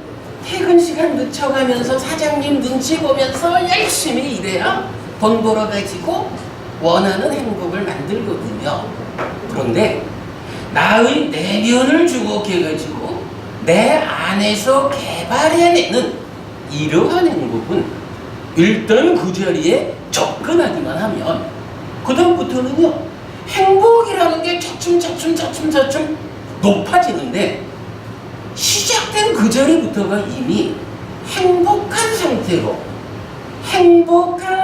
퇴근 시간 늦춰가면서 사장님 눈치 보면서 열심히 일해야 돈 벌어가지고 원하는 행복을 만들거든요. 그런데 나의 내면을 주목해가지고 내 안에서 개발해내는 이러한 행복은 일단 그 자리에 접근하기만 하면 그다음부터는요 행복이라는 게 차츰 높아지는데, 시작된 그 자리부터가 이미 행복한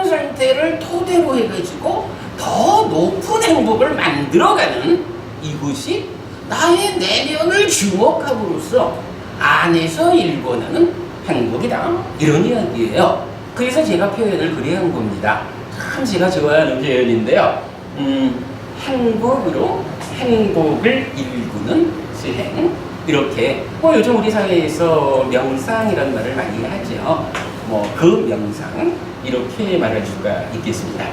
상태를 토대로 해가지고 더 높은 행복을 만들어가는, 이것이 나의 내면을 주목함으로써 안에서 일궈내는 행복이다, 이런 이야기예요. 그래서 제가 표현을 그래 한 겁니다. 참 제가 좋아하는 표현인데요. 행복으로 행복을 일구는 수행, 이렇게 요즘 우리 사회에서 명상이라는 말을 많이 하죠. 그 명상, 이렇게 말할 수가 있겠습니다.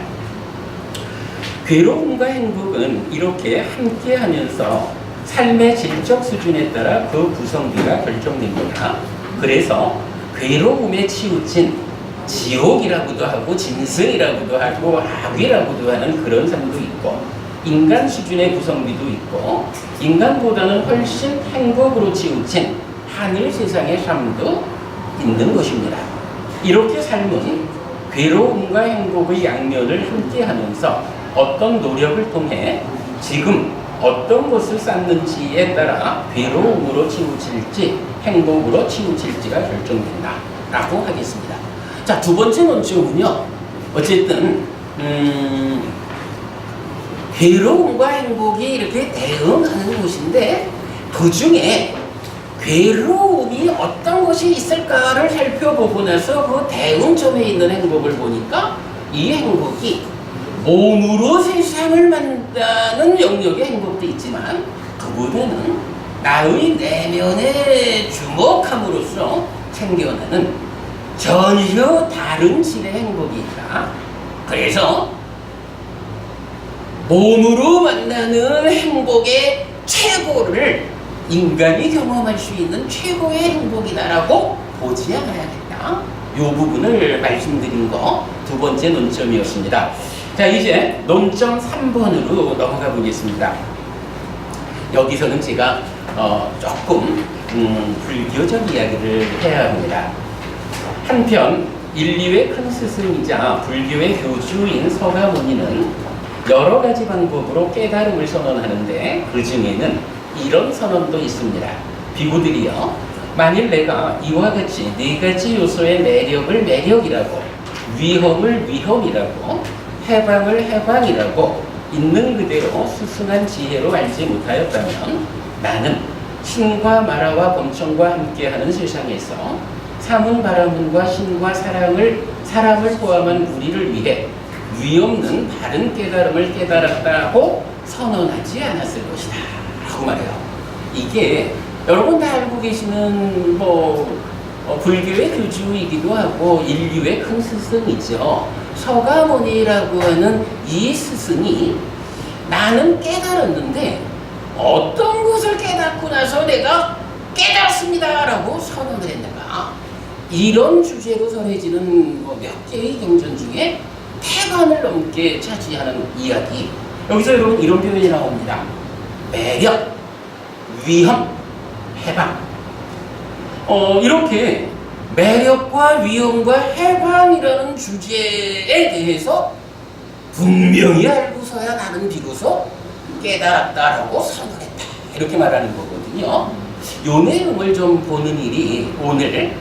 괴로움과 행복은 이렇게 함께 하면서 삶의 질적 수준에 따라 그 구성비가 결정됩니다. 그래서 괴로움에 치우친 지옥이라고도 하고 짐승이라고도 하고 악이라고도 하는 그런 삶도 있고, 인간 수준의 구성비도 있고, 인간보다는 훨씬 행복으로 치우친 하늘 세상의 삶도 있는 것입니다. 이렇게 삶은 괴로움과 행복의 양면을 함께 하면서 어떤 노력을 통해 지금 어떤 것을 쌓는지에 따라 괴로움으로 치우칠지 행복으로 치우칠지가 결정된다 라고 하겠습니다. 자, 두 번째 논점은요, 어쨌든 괴로움과 행복이 이렇게 대응하는 것인데, 그 중에 괴로움이 어떤 것이 있을까를 살펴보고 나서 그 대응점에 있는 행복을 보니까 이 행복이 몸으로 세상을 만드는 영역의 행복도 있지만, 그보다는 나의 내면에 주목함으로써 생겨나는 전혀 다른 질의 행복이 있다. 그래서 몸으로 만나는 행복의 최고를 인간이 경험할 수 있는 최고의 행복이다라고 보지 않아야겠다. 이 부분을 말씀드린 거 두 번째 논점이었습니다. 자, 이제 논점 3번으로 넘어가 보겠습니다. 여기서는 제가 조금 불교적 이야기를 해야 합니다. 한편 인류의 큰 스승이자 불교의 교주인 서가모니는 여러 가지 방법으로 깨달음을 선언하는데 그 중에는 이런 선언도 있습니다. 비구들이여, 만일 내가 이와 같이 네 가지 요소의 매력을 매력이라고, 위험을 위험이라고, 해방을 해방이라고 있는 그대로 수승한 지혜로 알지 못하였다면 나는 신과 마라와 범청과 함께하는 세상에서 사문 바라문과 신과 사랑을 포함한 우리를 위해 위없는 바른 깨달음을 깨달았다고 선언하지 않았을 것이다 라고 말해요. 이게 여러분 다 알고 계시는 불교의 교주이기도 하고 인류의 큰 스승이죠. 서가모니라고 하는 이 스승이 나는 깨달았는데 어떤 것을 깨닫고 나서 내가 깨달았습니다 라고 선언을 했는가, 이런 주제로 전해지는 몇 개의 경전 중에 태반을 넘게 차지하는 이야기. 여기서 여러분 이런 표현이 나옵니다. 매력, 위험, 해방. 이렇게 매력과 위험과 해방이라는 주제에 대해서 분명히 알고서야 나는 비로소 깨달았다라고 선언했다, 이렇게 말하는 거거든요. 요 내용을 좀 보는 일이 오늘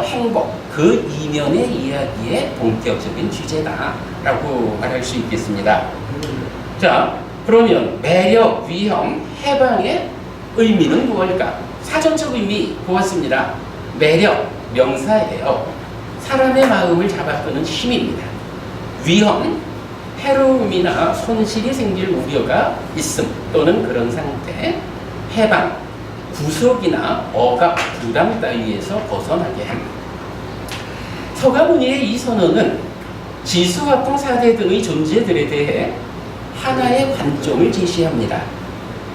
행복 그 이면의 이야기의 본격적인 주제다라고 말할 수 있겠습니다. 자, 그러면 매력, 위험, 해방의 의미는 무엇일까? 사전적 의미 보았습니다. 매력, 명사예요. 사람의 마음을 잡아끄는 힘입니다. 위험, 해로움이나 손실이 생길 우려가 있음 또는 그런 상태. 해방, 구속이나 억압, 부담 따위에서 벗어나게 함. 서가모니의 이 선언은 지수, 화풍, 사대 등의 존재들에 대해 하나의 관점을 제시합니다.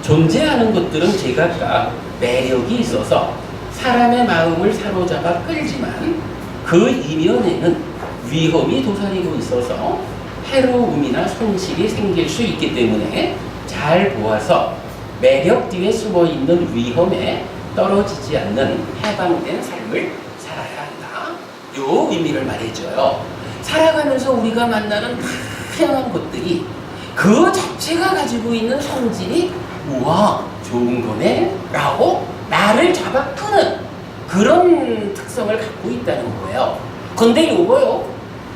존재하는 것들은 제각각 매력이 있어서 사람의 마음을 사로잡아 끌지만 그 이면에는 위험이 도사리고 있어서 해로움이나 손실이 생길 수 있기 때문에 잘 보아서 매력 뒤에 숨어있는 위험에 떨어지지 않는 해방된 삶을 살아야 한다. 요 의미를 말해줘요. 살아가면서 우리가 만나는 다양한 것들이 그 자체가 가지고 있는 성질이 우와 좋은 거네 라고 나를 잡아 끄는 그런 특성을 갖고 있다는 거예요. 근데 요거요,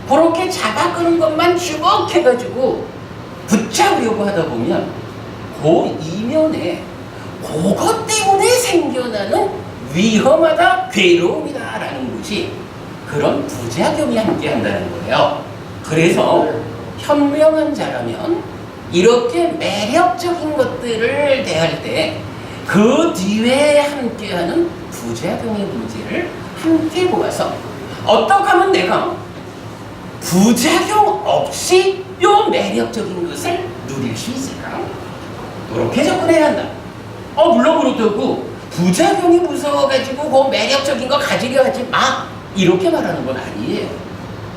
그렇게 잡아 끄는 것만 주목해가지고 붙잡으려고 하다 보면 그 이면에 그것 때문에 생겨나는 위험하다, 괴로움이다 라는 것이 그런 부작용이 함께 한다는 거예요. 그래서 현명한 자라면 이렇게 매력적인 것들을 대할 때 그 뒤에 함께하는 부작용의 문제를 함께 보아서 어떻게 하면 내가 부작용 없이 요 매력적인 것을 누릴 수 있을까? 그렇게 접근해야 한다. 물론 그렇다고 부작용이 무서워가지고 그 매력적인 거 가지려 하지 마, 이렇게 말하는 건 아니에요.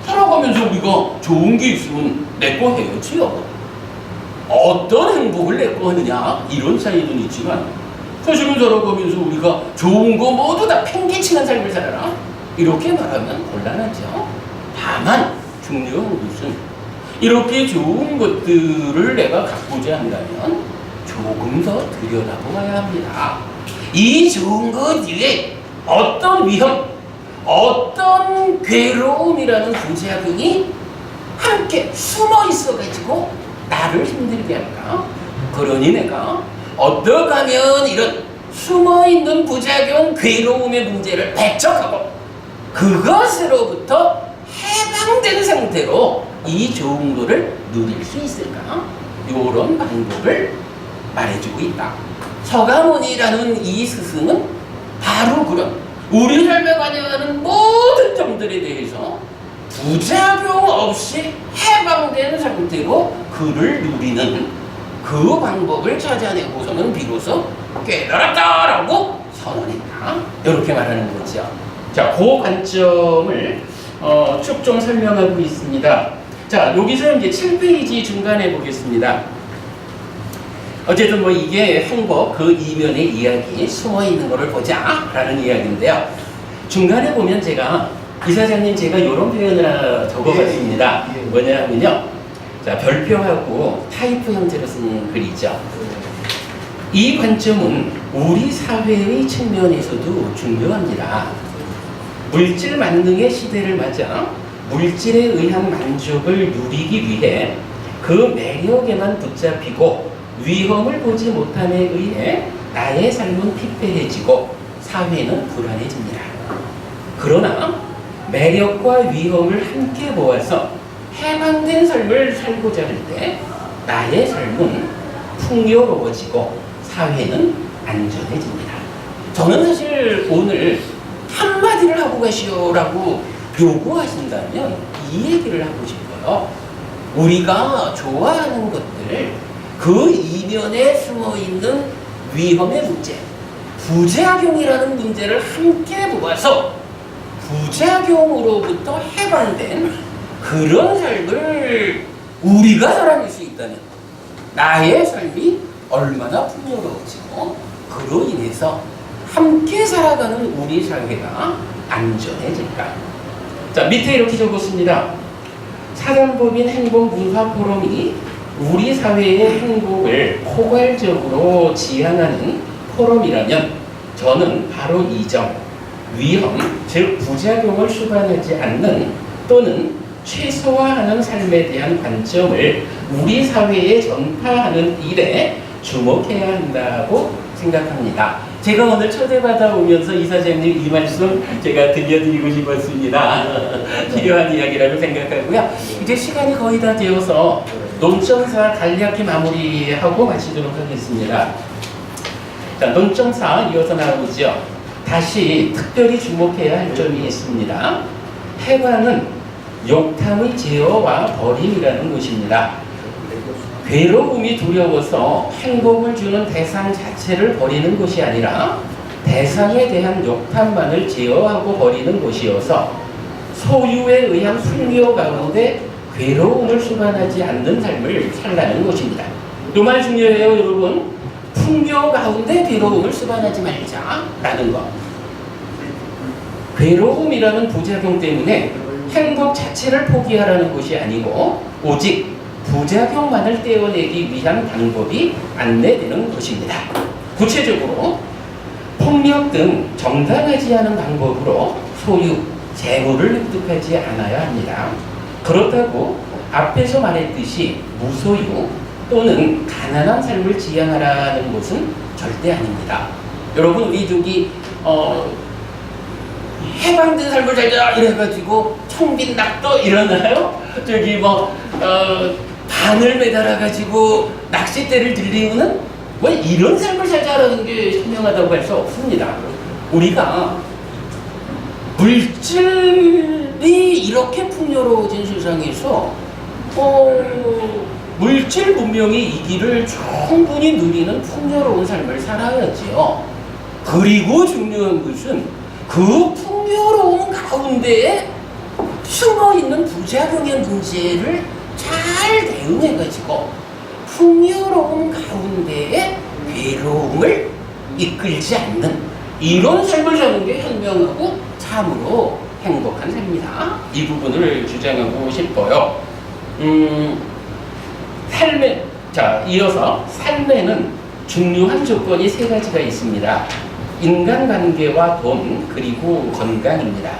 살아가면서 우리가 좋은 게 있으면 내 거 해야지요. 어떤 행복을 내 거 하느냐 이런 차이는 있지만 사실은 살아가면서 우리가 좋은 거 모두 다 팽개치는 삶을 살아라, 이렇게 말하면 곤란하죠. 다만 중요한 것은 이렇게 좋은 것들을 내가 갖고자 한다면 조금 더 들여다보아야 합니다. 이 좋은 것 위에 어떤 위험, 어떤 괴로움이라는 부작용이 함께 숨어 있어가지고 나를 힘들게 할까? 그러니 내가 어떻게 하면 이런 숨어있는 부작용, 괴로움의 문제를 배척하고 그것으로부터 해방된 상태로 이 좋은 거를 누릴 수 있을까? 이런 방법을 말해주고 있다. 서가모니라는 이 스승은 바로 그런 우리 삶에 관여하는 모든 점들에 대해서 부작용 없이 해방된 상태로 그를 누리는 그 방법을 찾아내고서는 비로소 깨달았다라고 선언했다. 이렇게 말하는 거죠. 자, 그 관점을 쭉 좀 설명하고 있습니다. 자, 여기서 이제 7페이지 중간에 보겠습니다. 어쨌든 뭐 이게 행복 그 이면의 이야기 숨어 있는 거를 보자라는 이야기인데요. 중간에 보면 제가 이사장님 제가 이런 표현을 하나 적어봤습니다. 예, 예. 뭐냐 하면요. 자, 별표하고 타이프 형태로 쓴 글이죠. 이 관점은 우리 사회의 측면에서도 중요합니다. 물질 만능의 시대를 맞아 물질에 의한 만족을 누리기 위해 그 매력에만 붙잡히고 위험을 보지 못함에 의해 나의 삶은 피폐해지고 사회는 불안해집니다. 그러나 매력과 위험을 함께 모아서 해방된 삶을 살고자 할 때 나의 삶은 풍요로워지고 사회는 안전해집니다. 저는 사실 오늘 한마디를 하고 가시오라고 요구하신다면 이 얘기를 하고 싶어요. 우리가 좋아하는 것들, 그 이면에 숨어있는 위험의 문제, 부작용이라는 문제를 함께 모아서 부작용으로부터 해방된 그런 삶을 우리가 살아낼 수 있다면 나의 삶이 얼마나 풍요로워지고 그로 인해서 함께 살아가는 우리 사회가 안전해질까. 자, 밑에 이렇게 적었습니다. 사단법인 행복문화포럼이 우리 사회의 행복을 포괄적으로 지향하는 포럼이라면 저는 바로 이 점, 위험, 즉 부작용을 수반하지 않는 또는 최소화하는 삶에 대한 관점을 우리 사회에 전파하는 일에 주목해야 한다고 생각합니다. 제가 오늘 초대받아 오면서 이사장님 이 말씀 제가 들려드리고 싶었습니다. 필요한 이야기라고 생각하고요. 이제 시간이 거의 다 되어서 논점사 간략히 마무리하고 마치도록 하겠습니다. 자, 논점사 이어서 나오죠. 다시 특별히 주목해야 할 점이 있습니다. 해방은 욕탐의 제어와 버림이라는 것입니다. 괴로움이 두려워서 행복을 주는 대상 자체를 버리는 것이 아니라 대상에 대한 욕탐만을 제어하고 버리는 것이어서 소유에 의한 풍요 가운데 괴로움을 수반하지 않는 삶을 살라는 것입니다. 이 말 중요해요, 여러분. 풍요 가운데 괴로움을 수반하지 말자라는 것. 괴로움이라는 부작용 때문에 행복 자체를 포기하라는 것이 아니고 오직 부작용만을 떼어내기 위한 방법이 안내되는 것입니다. 구체적으로 폭력 등 정당하지 않은 방법으로 소유, 재물을 획득하지 않아야 합니다. 그렇다고 앞에서 말했듯이 무소유 또는 가난한 삶을 지향하라는 것은 절대 아닙니다. 여러분, 우리 저기 해방된 삶을 살자 이래가지고 청빈 낙도 일어나요? 저기 뭐 바늘 매달아가지고 낚싯대를 들이우는 뭐 이런 삶을 살자라는 게 현명하다고 할 수 없습니다. 우리가 물질이 이렇게 풍요로워진 세상에서 물질 문명의 이기를 충분히 누리는 풍요로운 삶을 살아야지요. 그리고 중요한 것은 그 풍요로운 가운데에 숨어있는 부작용의 문제를 잘 대응해가지고 풍요로운 가운데에 괴로움을 이끌지 않는 이런 삶을 사는 게 현명하고 참으로 행복한 삶이다. 이 부분을 주장하고 싶어요. 이어서 삶에는 중요한 조건이 세 가지가 있습니다. 인간관계와 돈, 그리고 건강입니다.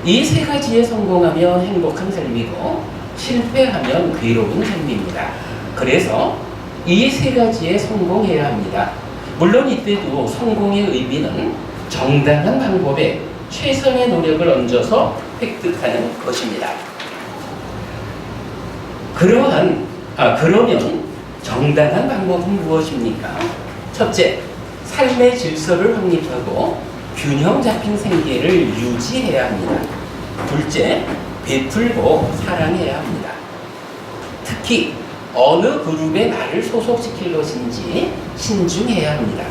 이 세 가지에 성공하면 행복한 삶이고 실패하면 괴로운 삶입니다. 그래서 이 세 가지에 성공해야 합니다. 물론 이때도 성공의 의미는 정당한 방법에 최선의 노력을 얹어서 획득하는 것입니다. 그러면 정당한 방법은 무엇입니까? 첫째, 삶의 질서를 확립하고 균형 잡힌 생계를 유지해야 합니다. 둘째, 베풀고 사랑해야 합니다. 특히 어느 그룹에 나를 소속시킬 것인지 신중해야 합니다.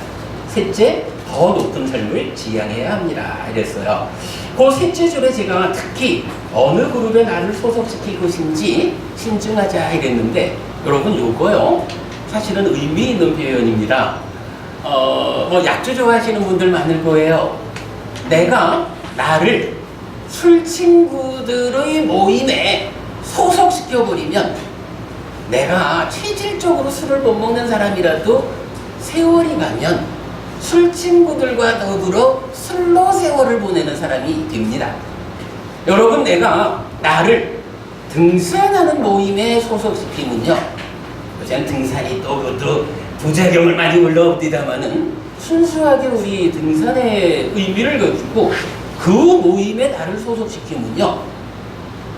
셋째, 더 높은 삶을 지향해야 합니다. 이랬어요. 그 셋째 줄에 제가 특히 어느 그룹에 나를 소속시킬 것인지 신중하자 이랬는데, 여러분 요거요 사실은 의미 있는 표현입니다. 뭐 약주 좋아하시는 분들 많을 거예요. 내가 나를 술 친구들의 모임에 소속시켜버리면, 내가 체질적으로 술을 못 먹는 사람이라도 세월이 가면 술 친구들과 더불어 술로 세월을 보내는 사람이 됩니다. 여러분, 내가 나를 등산하는 모임에 소속시키면요, 요즘 등산이 또 그것도 부작용을 많이 불러옵니다마는 순수하게 우리 등산의 의미를 가지고 그 모임에 나를 소속시키면요,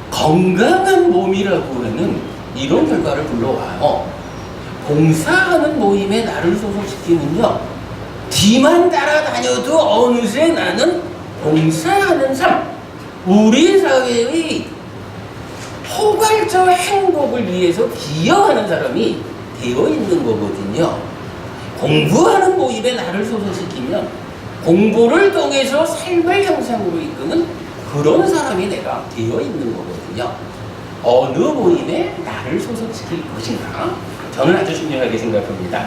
건강한 몸이라고 하는 이런 결과를 불러와요. 봉사하는 모임에 나를 소속시키면요, 뒤만 따라다녀도 어느새 나는 봉사하는 삶, 우리 사회의 포괄적 행복을 위해서 기여하는 사람이 되어 있는 거거든요. 공부하는 모임에 나를 소속시키면 공부를 통해서 삶을 향상으로 이끄는 그런 사람이 내가 되어 있는 거거든요. 어느 모임에 나를 소속시킬 것인가? 저는 아주 중요하게 생각합니다.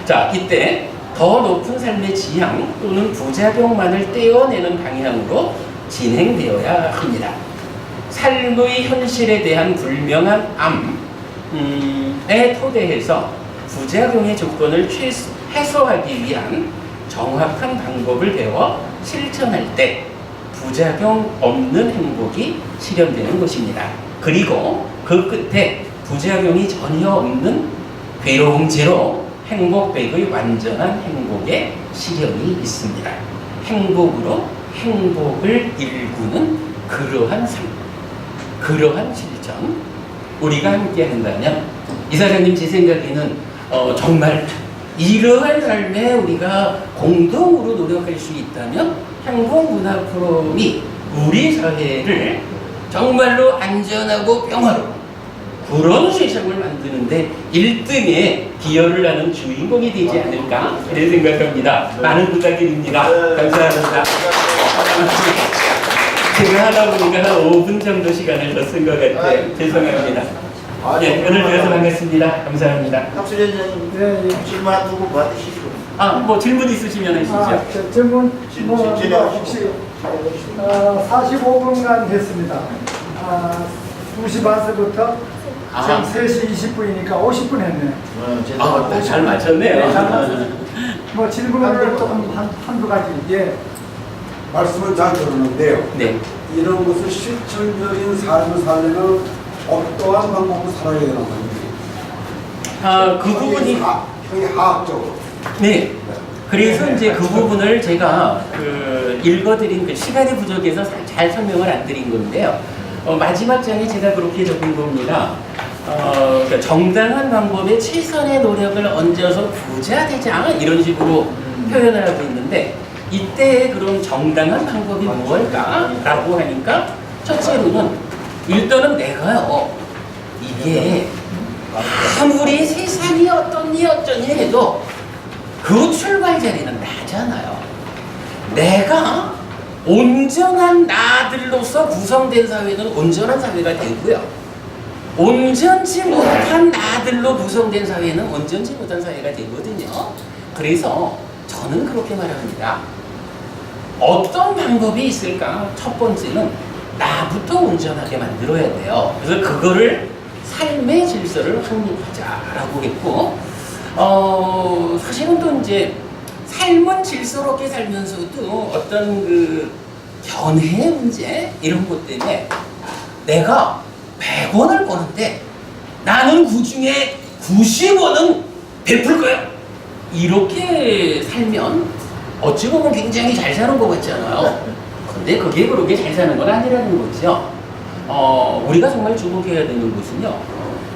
자, 이때 더 높은 삶의 지향 또는 부작용만을 떼어내는 방향으로 진행되어야 합니다. 삶의 현실에 대한 불명한 암에 토대해서 부작용의 조건을 해소하기 위한 정확한 방법을 배워 실천할 때 부작용 없는 행복이 실현되는 것입니다. 그리고 그 끝에 부작용이 전혀 없는 괴로움제로 행복백의 완전한 행복의 실현이 있습니다. 행복으로 행복을 일구는 그러한 삶, 그러한 실천, 우리가 함께 한다면, 이사장님 제 생각에는 정말 이러한 삶에 우리가 공동으로 노력할 수 있다면 행복문화 프로그램이 우리 사회를 정말로 안전하고 평화로운 그런 세상을 만드는데 1등에 기여를 하는 주인공이 되지 않을까 이런 생각합니다. 많은 부탁드립니다. 감사합니다. 제가 하다 보니까 한 5분 정도 시간을 더 쓴 것 같아요. 죄송합니다. 네, 오늘 들어서 반갑습니다. 감사합니다. 학술위원장님, 네, 질문 한 두 분 받으시죠. 뭐 질문 있으시면 하시죠. 질문 질문하십시오. 혹시 45분간 했습니다. 2시 반서부터 지금 3시 20분이니까 50분 했네요. 잘 맞췄네요. 잘 맞췄어요. 뭐 질문을 조금 한두 가지. 예. 말씀을 잘 들었는데요. 네. 이런 것을 실천적인 삶을 살려면 어떠한 방법으로 살아야 되는 건지. 그 부분이 화학적으로. 네. 그래서 이제 그 부분을 제가 읽어드린 시간이 부족해서 잘 설명을 안 드린 건데요. 마지막 장에 제가 그렇게 적은 겁니다. 그러니까 정당한 방법에 최선의 노력을 얹어서 부자 되자 이런 식으로 표현을 하고 있는데, 이때 그럼 정당한 방법이 무엇일까라고 하니까, 첫째로는 일단은 내가요, 이게 아무리 세상이 어떠니 해도 그 출발 자리는 나잖아요. 내가 온전한 나들로서 구성된 사회는 온전한 사회가 되고요, 온전치 못한 나들로 구성된 사회는 온전치 못한 사회가 되거든요. 그래서 저는 그렇게 말합니다. 어떤 방법이 있을까? 첫 번째는 나부터 온전하게 만들어야 돼요. 그래서 그거를 삶의 질서를 확립하자라고 했고, 사실은 또 이제 삶은 질서롭게 살면서도 어떤 견해 문제 이런 것 때문에 내가 100원을 버는데 나는 그 중에 90원은 베풀 거야, 이렇게 살면 어찌 보면 굉장히 잘 사는 것 같잖아요. 근데 그게 그렇게 잘 사는 건 아니라는 거죠. 우리가 정말 주목해야 되는 것은요,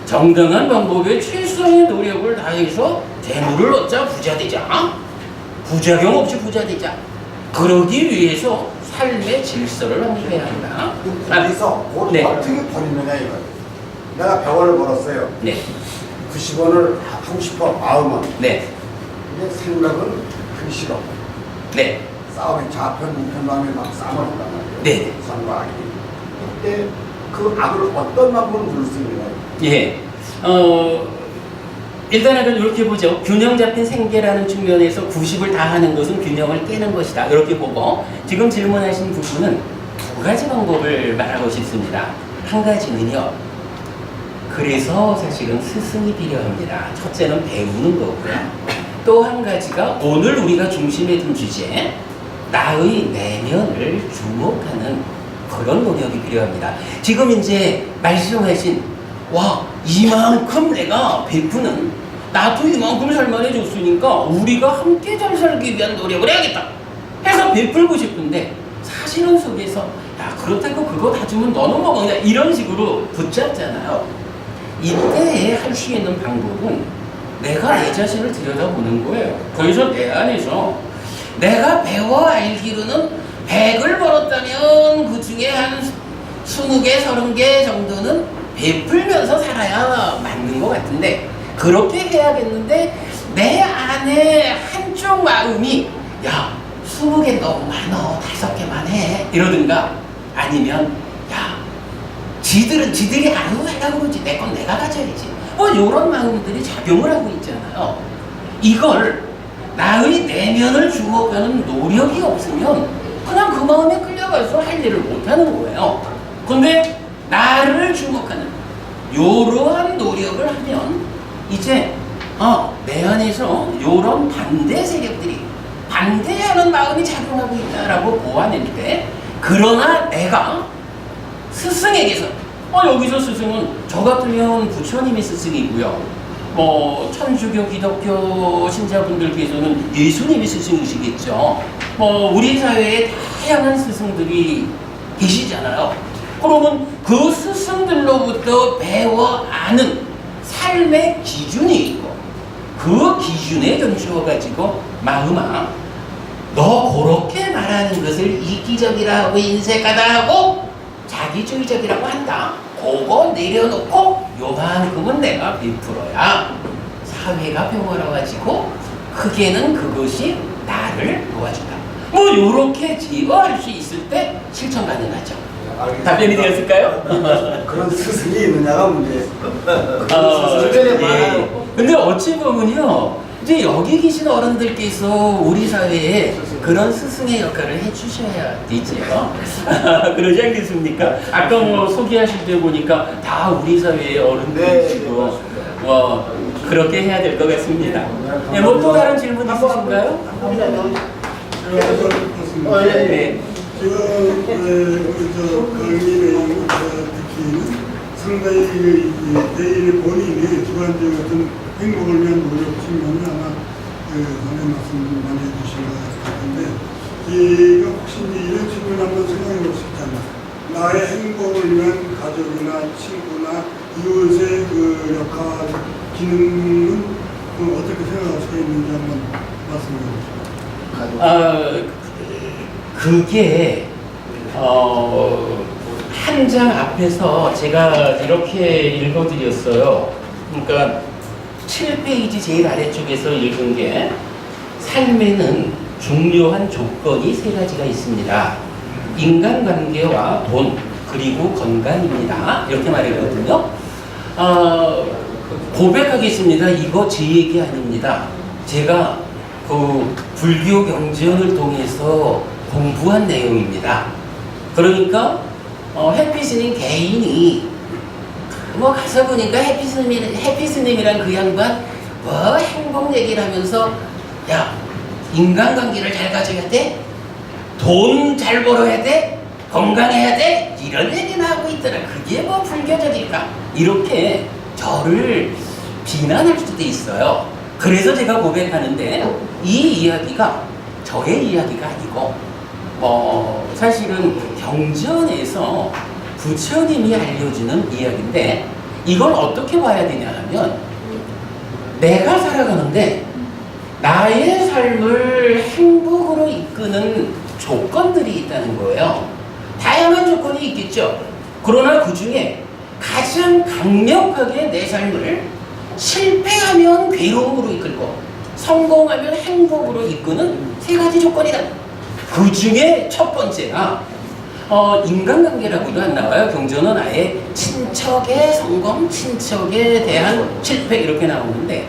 정당한 방법에 최소의 노력을 다해서 재물을 얻자 부자 되자, 부작용 없이 부자 되자, 그러기 위해서 삶의 질서를 확립해야 한다. 거기서 그걸 네. 어떻게 버리느냐 이거. 내가 100원을 벌었어요. 네, 90원을 하고 싶어 마음은. 네, 이게 생각은 하기 싫어. 네, 싸움이 좌편 우편 마음에 막 싸움을 한단 말이에요. 네. 선과 악이. 그때 그 악을 어떤 방법으로 부를 수 있느냐. 예. 일단은 이렇게 보죠. 균형 잡힌 생계라는 측면에서 90을 다 하는 것은 균형을 깨는 것이다. 이렇게 보고 지금 질문하신 부분은 두 가지 방법을 말하고 싶습니다. 한 가지는요. 그래서 사실은 스승이 필요합니다. 첫째는 배우는 거고요. 또 한 가지가 오늘 우리가 중심에 둔 주제, 나의 내면을 주목하는 그런 노력이 필요합니다. 지금 이제 말씀하신 와 이만큼 내가 베푸는 나도 이만큼 살만해졌으니까 우리가 함께 잘 살기 위한 노력을 해야겠다 해서 베풀고 싶은데 사실은 속에서 야 그렇다고 그거 다 주면 너는 뭐 그냥 이런 식으로 붙잡잖아요. 이때 할 수 있는 방법은 내가 내 자신을 들여다보는 거예요. 그래서 내 안에서 내가 배워 알기로는 100을 벌었다면 그 중에 한 20개, 30개 정도는 베풀면서 살아야 맞는 것 같은데 그렇게 해야겠는데 내 안에 한쪽 마음이 야 20개 너무 많어 5개만 해 이러든가 아니면 야 지들이 알아서 하려고 그러지 내 건 내가 가져야지 뭐 이런 마음들이 작용을 하고 있잖아요. 이걸 나의 내면을 주목하는 노력이 없으면 그냥 그 마음에 끌려가서 할 일을 못하는 거예요. 근데 나를 주목하는 이러한 노력을 하면 이제 내 안에서 이런 반대 세력들이 반대하는 마음이 작용하고 있다라고 보아낼 때 그러나 내가 스승에게서 여기서 스승은 저 같으면 부처님이 스승이고요. 뭐 천주교 기독교 신자분들께서는 예수님이 스승이시겠죠. 뭐 우리 사회에 다양한 스승들이 계시잖아요. 그러면 그 스승들로부터 배워 아는 삶의 기준이 있고 그 기준에 견주어가지고 마음아 너 그렇게 말하는 것을 이기적이라고 인색하다 하고 자기주의적이라고 한다. 그거 내려놓고 요만큼은 내가 베풀어야 사회가 평화로워지고 크게는 그것이 나를 도와준다. 뭐 요렇게 제어할 수 있을 때 실천 가능하죠. 답변이 되었을까요? 그런 스승이 있느냐가 문제예요. 주변에 많아요. 예. 근데 어찌 보면요. 이제 여기 계신 어른들께서 우리 사회에 그런 스승의 역할을 해주셔야 되지요. 그러지 않겠습니까? 아까 뭐 소개하실 때 보니까 다 우리 사회의 어른들이시고 그렇게 해야 될 것 같습니다. 네, 뭐 또 다른 질문 있으신가요? 네. 강의를 듣기는 상당히 내일의 본인의 주관적 같은 행복을 위한 노력 측면이 아마 전에 말씀 많이 해주신 것 같은데 제가 혹시 이런 측면 한번 생각해 볼 수 있잖아요. 나의 행복을 위한 가족이나 친구나 이웃의 그 역할, 기능은 어떻게 생각할 수가 있는지 한번 말씀해 주시죠. 그게 한 장 앞에서 제가 이렇게 읽어드렸어요. 그러니까 7페이지 제일 아래쪽에서 읽은 게 삶에는 중요한 조건이 3가지가 있습니다. 인간관계와 돈 그리고 건강입니다. 이렇게 말했거든요. 고백하겠습니다. 이거 제 얘기 아닙니다. 제가 그 불교 경전을 통해서 공부한 내용입니다. 그러니까 해피스님 개인이 뭐 가서 보니까 해피스님이란 그 양반 뭐 행복 얘기를 하면서 야 인간관계를 잘 가져야 돼, 돈 잘 벌어야 돼, 건강해야 돼 이런 얘기나 하고 있더라. 그게 뭐 불교적일까? 이렇게 저를 비난할 수도 있어요. 그래서 제가 고백하는데 이 이야기가 저의 이야기가 아니고 사실은 경전에서 부처님이 알려주는 이야기인데 이걸 어떻게 봐야 되냐 하면 내가 살아가는데 나의 삶을 행복으로 이끄는 조건들이 있다는 거예요. 다양한 조건이 있겠죠. 그러나 그 중에 가장 강력하게 내 삶을 실패하면 괴로움으로 이끌고 성공하면 행복으로 이끄는 세 가지 조건이다. 그 중에 첫 번째가 인간관계라고도 안 나와요. 경전은 아예 친척의 성공, 친척에 대한 실패 이렇게 나오는데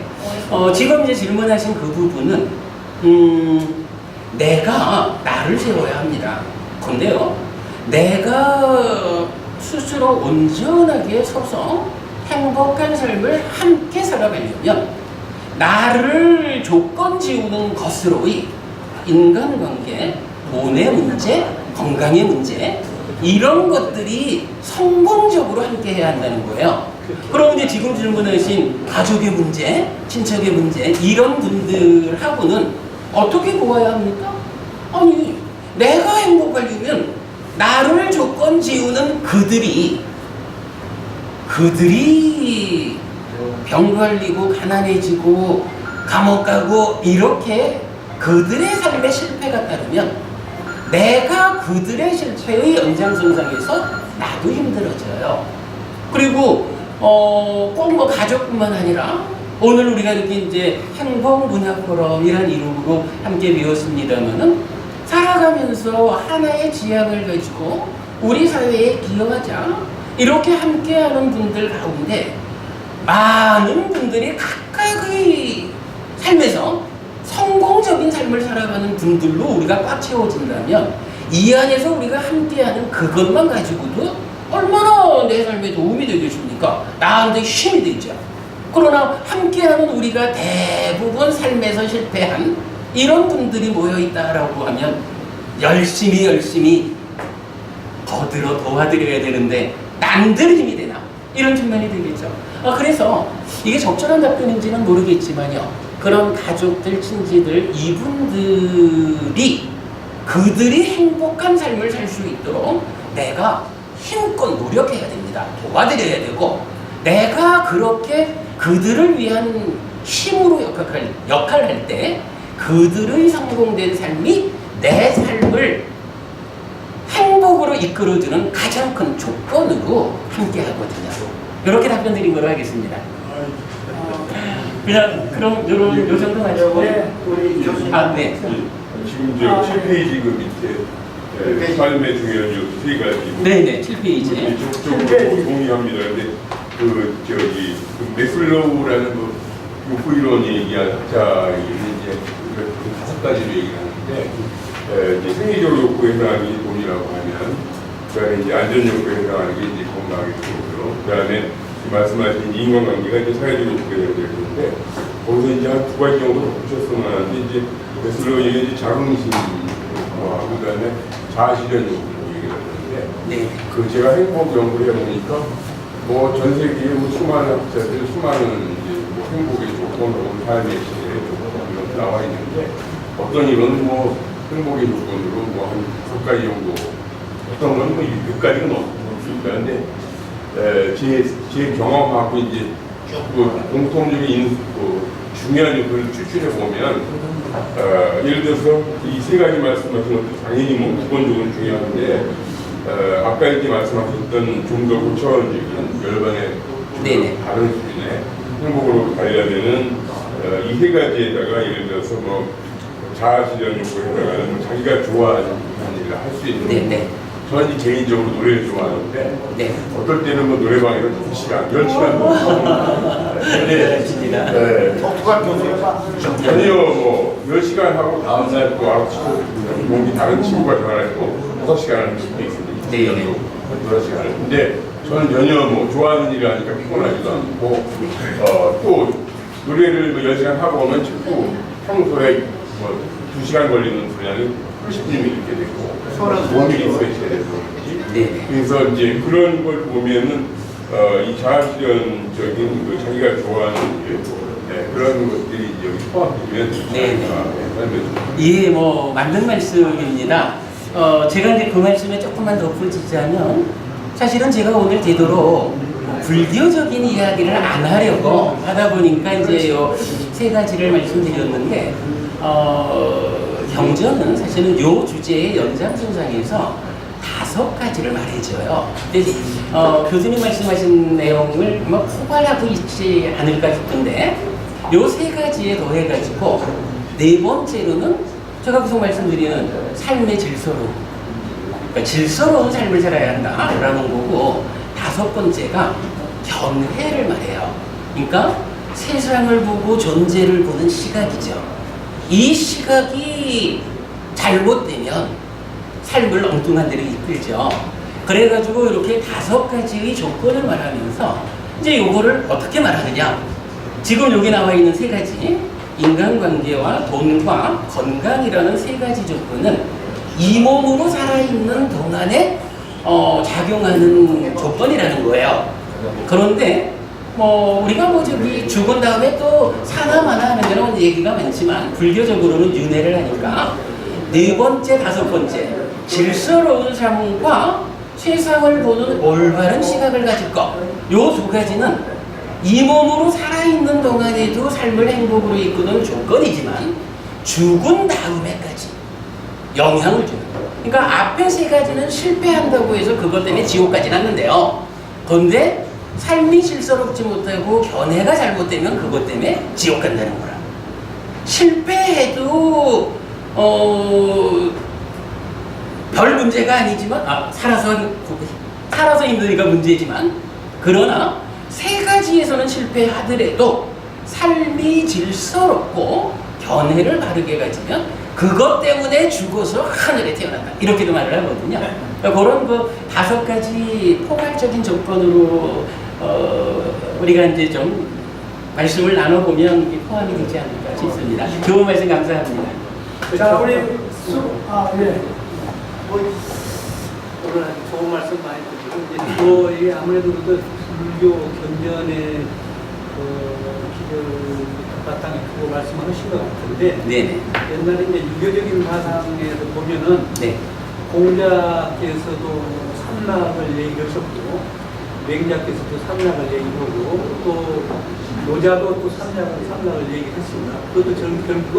지금 이제 질문하신 그 부분은 내가 나를 세워야 합니다. 근데요, 내가 스스로 온전하게 서서 행복한 삶을 함께 살아가려면 나를 조건 지우는 것으로의 인간관계, 돈의 문제, 건강의 문제 이런 것들이 성공적으로 함께 해야 한다는 거예요. 그럼 이제 지금 질문하신 가족의 문제, 친척의 문제 이런 분들하고는 어떻게 보아야 합니까? 아니, 내가 행복하려면 나를 조건 지우는 그들이 병 걸리고 가난해지고 감옥 가고 이렇게 그들의 삶에 실패가 따르면 내가 그들의 실패의 연장선상에서 나도 힘들어져요. 그리고 꼭 뭐 가족뿐만 아니라 오늘 우리가 이렇게 이제 행복문화포럼이란 이름으로 함께 배웠습니다만은 살아가면서 하나의 지향을 가지고 우리 사회에 기여하자 이렇게 함께하는 분들 가운데 많은 분들이 각각의 삶에서 성공적인 삶을 살아가는 분들로 우리가 꽉 채워진다면 이 안에서 우리가 함께하는 그것만 가지고도 얼마나 내 삶에 도움이 되겠습니까? 나한테 힘이 되죠. 그러나 함께하는 우리가 대부분 삶에서 실패한 이런 분들이 모여있다라고 하면 열심히 더 도와드려야 되는데 남들 힘이 되나? 이런 측면이 되겠죠. 그래서 이게 적절한 답변인지는 모르겠지만요. 그런 가족들, 친지들, 이분들이 그들이 행복한 삶을 살 수 있도록 내가 힘껏 노력해야 됩니다. 도와드려야 되고 내가 그렇게 그들을 위한 힘으로 역할할 때 그들의 성공된 삶이 내 삶을 행복으로 이끌어주는 가장 큰 조건으로 함께 하거든요. 이렇게 답변 드린 거로 하겠습니다. 그럼 요 정도 가지고 네, 우리 교수님. 네. 지금 저 7페이지 그 밑에 삶의 중요한 요소 세 가지. 네네, 7페이지. 적극적으로 동의합니다. 근데 그 메슬로우라는 그 후이론 얘기한 학자는 이제 그 5가지로 얘기하는데 이제 생리적 욕구에 해당하는 돈이라고 하면 그다음에 이제 안전 욕구에 해당하는 게 이제 건강의 욕구로 그다음에 말씀하신 인간관계가 이제 사회적 욕구에 해당되는데 거기서 이제 한 2가지 정도 붙였으면 하는데 이제 메슬로우 얘기 이제 자긍심 하고 그다음에 자아실현 욕구 얘기를 하는데 네. 그 제가 행복 연구를 해보니까 뭐 전 세계에 뭐 수많은 학자들, 수많은 이제 뭐 행복의 조건 혹은 삶의 질의 조건 이런 나와 있는데 어떤 이론은 뭐 행복의 조건으로 뭐 한 5가지 정도, 어떤 건 뭐 6가지가 넘습니다. 근데 제 경험하고 이제 쭉 공통적인 중요한 요소를 추출해 보면 예를 들어서 이 3가지 말씀하신 것도 당연히 뭐 기본적으로 중요한데 아까 이렇게 말씀하셨던 좀 더 고차원적인 열반의 다른 수준의 행복으로 가려면은 이 3가지에다가 예를 들어서 뭐 자아실현 욕구에다가 뭐 자기가 좋아하는 일을 할 수 있는 저는 이제 개인적으로 노래를 좋아하는데 어떨 때는 뭐 노래방에서 2시간, 10시간 독특한 교수가 전혀 뭐 10시간 하고 다음날 또 알아서 몸이 다른 친구가 전화해서 6시간 하는 수도 있습니다. 6시간을. 근데 저는 전혀 뭐 좋아하는 일을 하니까 피곤하지도 않고 또 노래를 뭐 10시간 하고 오면 자꾸 평소에 뭐 2시간 걸리는 분량이 30분이 이렇게 되고 몸이 익숙해져야 되는 거지. 그래서 이제 그런 걸 보면은 이 자아실현적인 그 자기가 좋아하는 일 그런 것들이 이제 여기 포함되면 예, 뭐 맞는 말씀입니다. 제가 이제 그 말씀에 조금만 덧붙이자면 사실은 제가 오늘 되도록 불교적인 이야기를 안 하려고 하다 보니까 이제 요 3가지를 말씀드렸는데 경전은 사실은 요 주제의 연장선상에서 5가지를 말해줘요. 근데 교수님 말씀하신 내용을 아마 포괄하고 있지 않을까 싶은데 요 3가지에 더해가지고 4번째로는 제가 계속 말씀드리는 삶의 질서로, 그러니까 질서로운 삶을 살아야 한다라는 거고, 5번째가 견해를 말해요. 그러니까 세상을 보고 존재를 보는 시각이죠. 이 시각이 잘못되면 삶을 엉뚱한 데로 이끌죠. 그래가지고 이렇게 5가지의 조건을 말하면서 이제 요거를 어떻게 말하느냐. 지금 여기 나와 있는 3가지, 인간관계와 돈과 건강이라는 3가지 조건은 이 몸으로 살아있는 동안에 작용하는 조건이라는 거예요. 그런데 우리가 저기 죽은 다음에 또 사나마나 하는 데는 얘기가 많지만 불교적으로는 윤회를 하니까 4번째, 5번째 질서로운 삶과 세상을 보는 올바른 시각을 가질 것, 요 2가지는 이 몸으로 살아있는 동안에도 삶을 행복으로 이끄는 조건이지만 죽은 다음에까지 영향을 주는, 그러니까 앞에 3가지는 실패한다고 해서 그것 때문에 지옥까지 갔는데요. 그런데 삶이 질서롭지 못하고 견해가 잘못되면 그것 때문에 지옥 간다는 거라. 실패해도 별 문제가 아니지만 살아서 힘드니까 문제지만, 그러나 3가지에서는 실패하더라도 삶이 질서롭고 견해를 바르게 가지면 그것 때문에 죽어서 하늘에 태어난다, 이렇게도 말을 하거든요. 그러니까 그런 5가지 포괄적인 조건으로 우리가 이제 좀 말씀을 나눠보면 포함이 되지 않을까 싶습니다. 좋은 말씀 감사합니다. 자, 우리 예. 오늘 아주 좋은 말씀 많이 드리고, 이제 아무래도 그 불교 견전의 기를 바탕에 두고 말씀하신 것 같은데, 네네. 옛날에 이제 유교적인 사상에서 보면은 네. 공자께서도 삼락을 얘기하셨고, 맹자께서도 삼락을 얘기하고, 또 노자도 또 삼락을 얘기했습니다. 그것도 결국은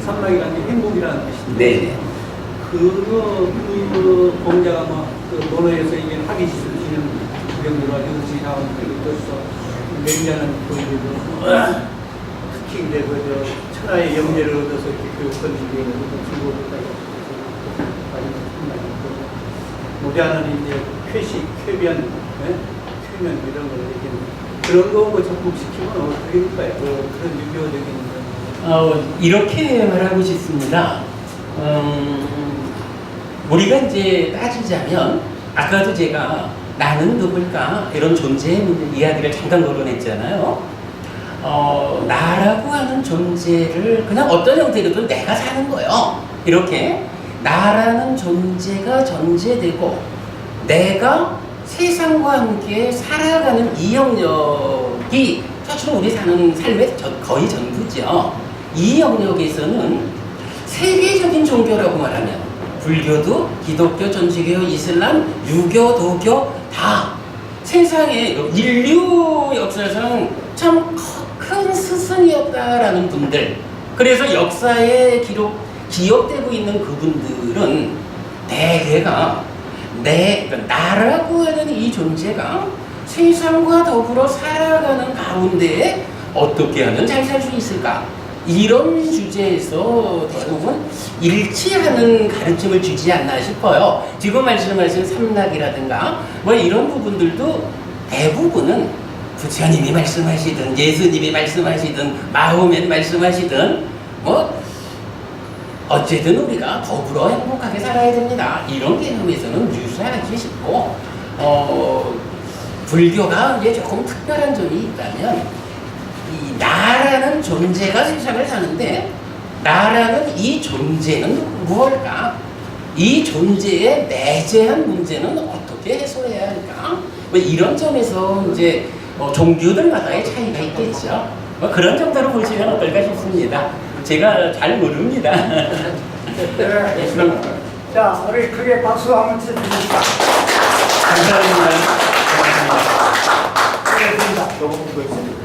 삼락이라는 게 행복이라는 뜻인데, 네네. 그 공자가 그 논어에서 이게 하기 싫으시는 구경들과 유지 나오는 것도 맹자는 특히 이제 천하의 영예를 얻어서 이렇게 교육하는 게 즐거웠다고 노자는 이제 쾌식, 쾌변, 쾌면 이런 걸 이렇게 그런 거 접목시키면 어떻게 될까요? 그런 유교적인 이렇게 말하고 싶습니다. 우리가 이제 따지자면 아까도 제가 나는 누굴까 이런 존재의 이야기를 잠깐 거론했잖아요. 나라고 하는 존재를 그냥 어떤 형태로든 내가 사는 거예요. 이렇게 나라는 존재가 전제되고 내가 세상과 함께 살아가는 이 영역이 사실은 우리 사는 삶의 거의 전부죠. 이 영역에서는 세계적인 종교라고 말하면 불교도 기독교, 천주교, 이슬람, 유교, 도교 다 세상에 인류 역사상 참 큰 스승이었다라는 분들, 그래서 역사에 기억되고 있는 그분들은 대개가 그러니까 나라고 하는 이 존재가 세상과 더불어 살아가는 가운데 어떻게 하면 잘 살 수 있을까, 이런 주제에서 대부분 일치하는 가르침을 주지 않나 싶어요. 지금 말씀하신 삼락이라든가 이런 부분들도 대부분은 부처님이 말씀하시든 예수님이 말씀하시든 마호met 말씀하시든 어쨌든 우리가 더불어 행복하게 살아야 됩니다, 이런 개념에서는 유사하기 쉽고, 불교가 이제 조금 특별한 점이 있다면 이 나라는 존재가 세상을 사는데 나라는 이 존재는 무엇일까? 이 존재의 내재한 문제는 어떻게 해소해야 할까? 이런 점에서 이제 종교들마다의 차이가 있겠죠. 그런 정도로 보시면 어떨까 싶습니다. 제가 잘 모릅니다. 자, 우리 크게 박수 한번 쳐주십시오. 감사합니다. 고맙습니다. 조금 더 있습니다.